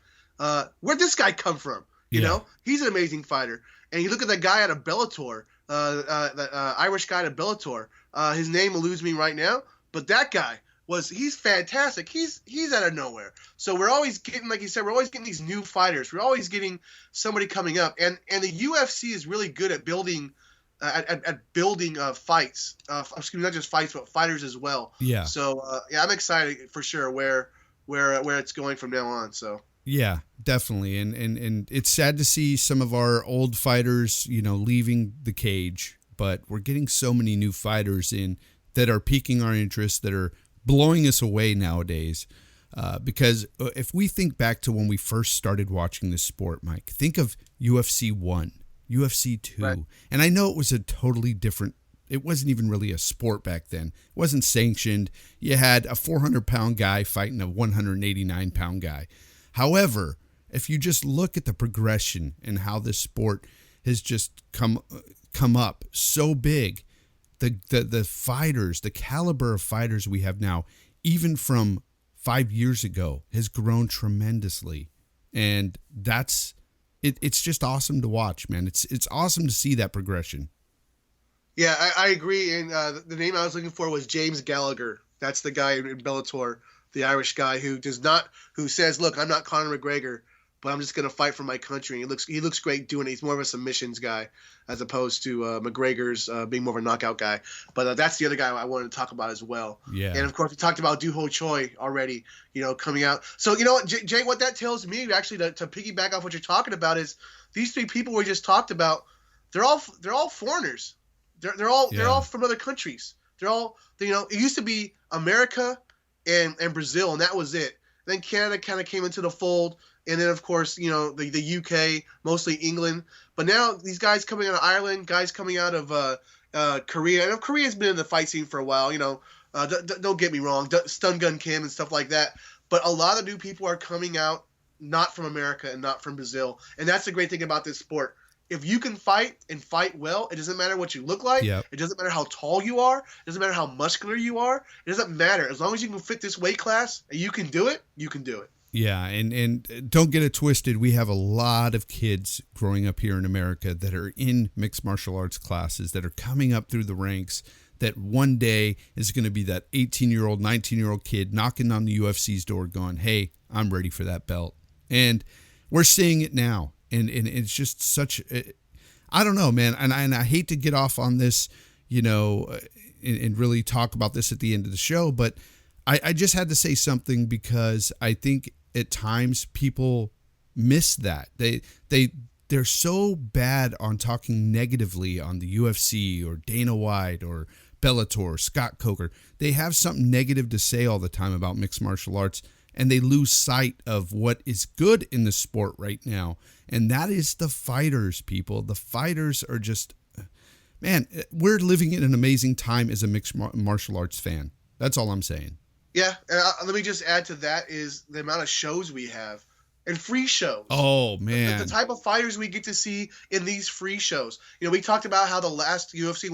Where'd this guy come from? You know, he's an amazing fighter. And you look at that guy out of Bellator, the Irish guy out of Bellator. His name eludes me right now, but that guy. He's fantastic. He's out of nowhere. So we're always getting, like you said, we're always getting these new fighters. We're always getting somebody coming up, and the UFC is really good at building building fights. Excuse me, not just fights, but fighters as well. Yeah. So yeah, I'm excited for sure where it's going from now on. So. Yeah, definitely, and it's sad to see some of our old fighters, you know, leaving the cage, but we're getting so many new fighters in that are piquing our interest, that are blowing us away nowadays, because if we think back to when we first started watching this sport, Mike, think of UFC 1, UFC 2, right. And I know it was a totally different, it wasn't even really a sport back then. It wasn't sanctioned. You had a 400-pound guy fighting a 189-pound guy. However, if you just look at the progression and how this sport has just come up so big, the fighters, the caliber of fighters we have now, even from 5 years ago, has grown tremendously. And that's it's just awesome to watch, man. It's awesome to see that progression. Yeah, I agree. And the name I was looking for was James Gallagher. That's the guy in Bellator, the Irish guy who says, look, I'm not Conor McGregor, but I'm just going to fight for my country. And he looks great doing it. He's more of a submissions guy as opposed to McGregor's being more of a knockout guy. But that's the other guy I wanted to talk about as well. Yeah. And, of course, we talked about Doo-Ho Choi already, you know, coming out. So, you know what, Jay, what that tells me, actually, to piggyback off what you're talking about is these three people we just talked about, they're all foreigners. They're all from other countries. They're all, you know, it used to be America and Brazil, and that was it. Then Canada kind of came into the fold. And then, of course, you know, the UK, mostly England. But now these guys coming out of Ireland, guys coming out of Korea. I know Korea's been in the fight scene for a while, you know. Don't get me wrong, Stun Gun Kim and stuff like that. But a lot of new people are coming out not from America and not from Brazil. And that's the great thing about this sport. If you can fight and fight well, it doesn't matter what you look like. Yep. It doesn't matter how tall you are. It doesn't matter how muscular you are. It doesn't matter. As long as you can fit this weight class and you can do it, you can do it. Yeah, and don't get it twisted. We have a lot of kids growing up here in America that are in mixed martial arts classes that are coming up through the ranks that one day is going to be that 18-year-old, 19-year-old kid knocking on the UFC's door going, hey, I'm ready for that belt. And we're seeing it now. And it's just such, I don't know, man. And I hate to get off on this, you know, and really talk about this at the end of the show, but I just had to say something because I think at times people miss that. They're so bad on talking negatively on the UFC or Dana White or Bellator, Scott Coker. They have something negative to say all the time about mixed martial arts, and they lose sight of what is good in the sport right now. And that is the fighters, people. The fighters are just, man, we're living in an amazing time as a mixed martial arts fan. That's all I'm saying. Yeah, let me just add to that is the amount of shows we have and free shows. Oh, man. The type of fighters we get to see in these free shows. You know, we talked about how the last UFC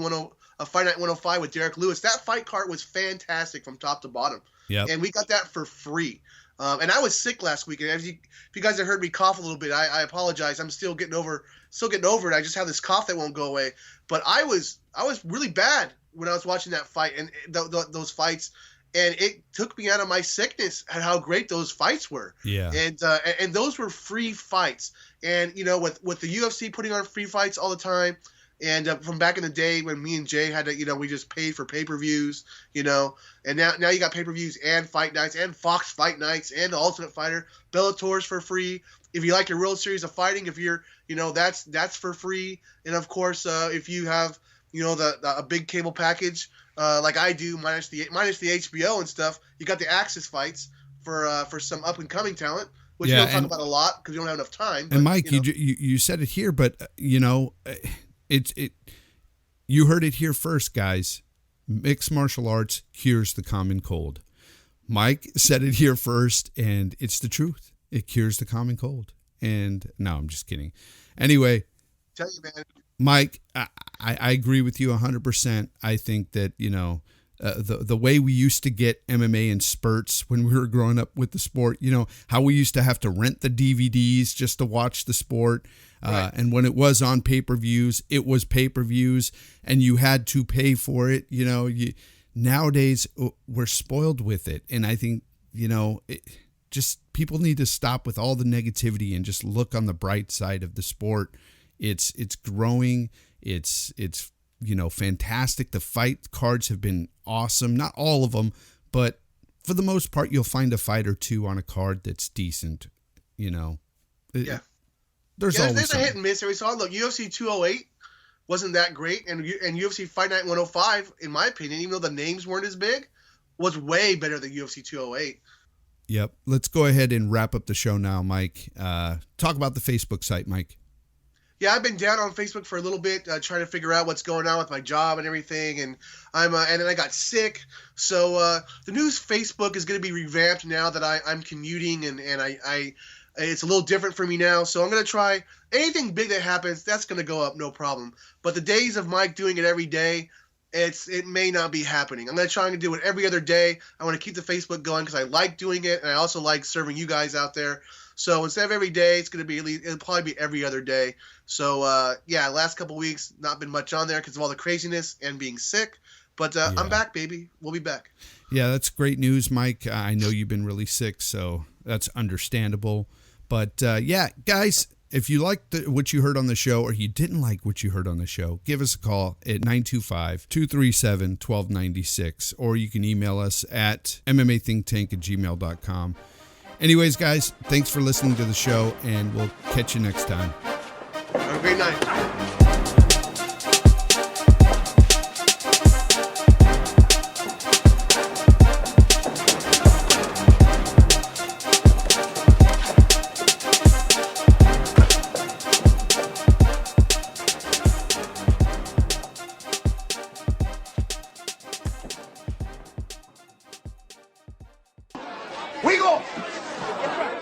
Fight Night 105 with Derek Lewis, that fight card was fantastic from top to bottom. Yep. And we got that for free. And I was sick last week. And if you guys have heard me cough a little bit, I apologize. I'm still getting over it. I just have this cough that won't go away. But I was really bad when I was watching that fight and those fights. And it took me out of my sickness at how great those fights were. Yeah. And those were free fights. And, you know, with the UFC putting on free fights all the time, and from back in the day when me and Jay had to, you know, we just paid for pay-per-views, you know. And now you got pay-per-views and fight nights and Fox Fight Nights and the Ultimate Fighter. Bellator's for free. If you like your World Series of Fighting, if you're, you know, that's for free. And, of course, if you have, you know, a big cable package, like I do, minus the HBO and stuff, you got the Axis fights for some up and coming talent, which we don't talk about a lot because we don't have enough time. But, and Mike, you know. you said it here, but you know, you heard it here first, guys. Mixed martial arts cures the common cold. Mike said it here first, and it's the truth. It cures the common cold. And no, I'm just kidding. Anyway, Tell you, man. Mike, I agree with you 100%. I think that, you know, the way we used to get MMA in spurts when we were growing up with the sport, you know, how we used to have to rent the DVDs just to watch the sport. Right. And when it was on pay-per-views, it was pay-per-views and you had to pay for it. You know, nowadays we're spoiled with it. And I think, you know, just people need to stop with all the negativity and just look on the bright side of the sport. It's growing. It's you know, fantastic. The fight cards have been awesome. Not all of them, but for the most part, you'll find a fight or two on a card that's decent. You know, yeah. There's always a hit and miss every so often. Look, UFC 208 wasn't that great, and UFC Fight Night 105, in my opinion, even though the names weren't as big, was way better than UFC 208. Yep. Let's go ahead and wrap up the show now, Mike. Talk about the Facebook site, Mike. Yeah, I've been down on Facebook for a little bit, trying to figure out what's going on with my job and everything, and and then I got sick. So the news Facebook is going to be revamped now that I'm commuting, and I it's a little different for me now. So I'm going to try anything big that happens. That's going to go up, no problem. But the days of Mike doing it every day, it may not be happening. I'm going to try and do it every other day. I want to keep the Facebook going because I like doing it, and I also like serving you guys out there. So instead of every day, it'll probably be every other day. So yeah, last couple weeks not been much on there because of all the craziness and being sick. But I'm back, baby. We'll be back. Yeah, that's great news, Mike. I know you've been really sick, so that's understandable. But yeah, guys, if you liked what you heard on the show or you didn't like what you heard on the show, give us a call at 925-237-1296, or you can email us at mmathinktank@gmail.com. Anyways, guys, thanks for listening to the show, and we'll catch you next time. Have a great night.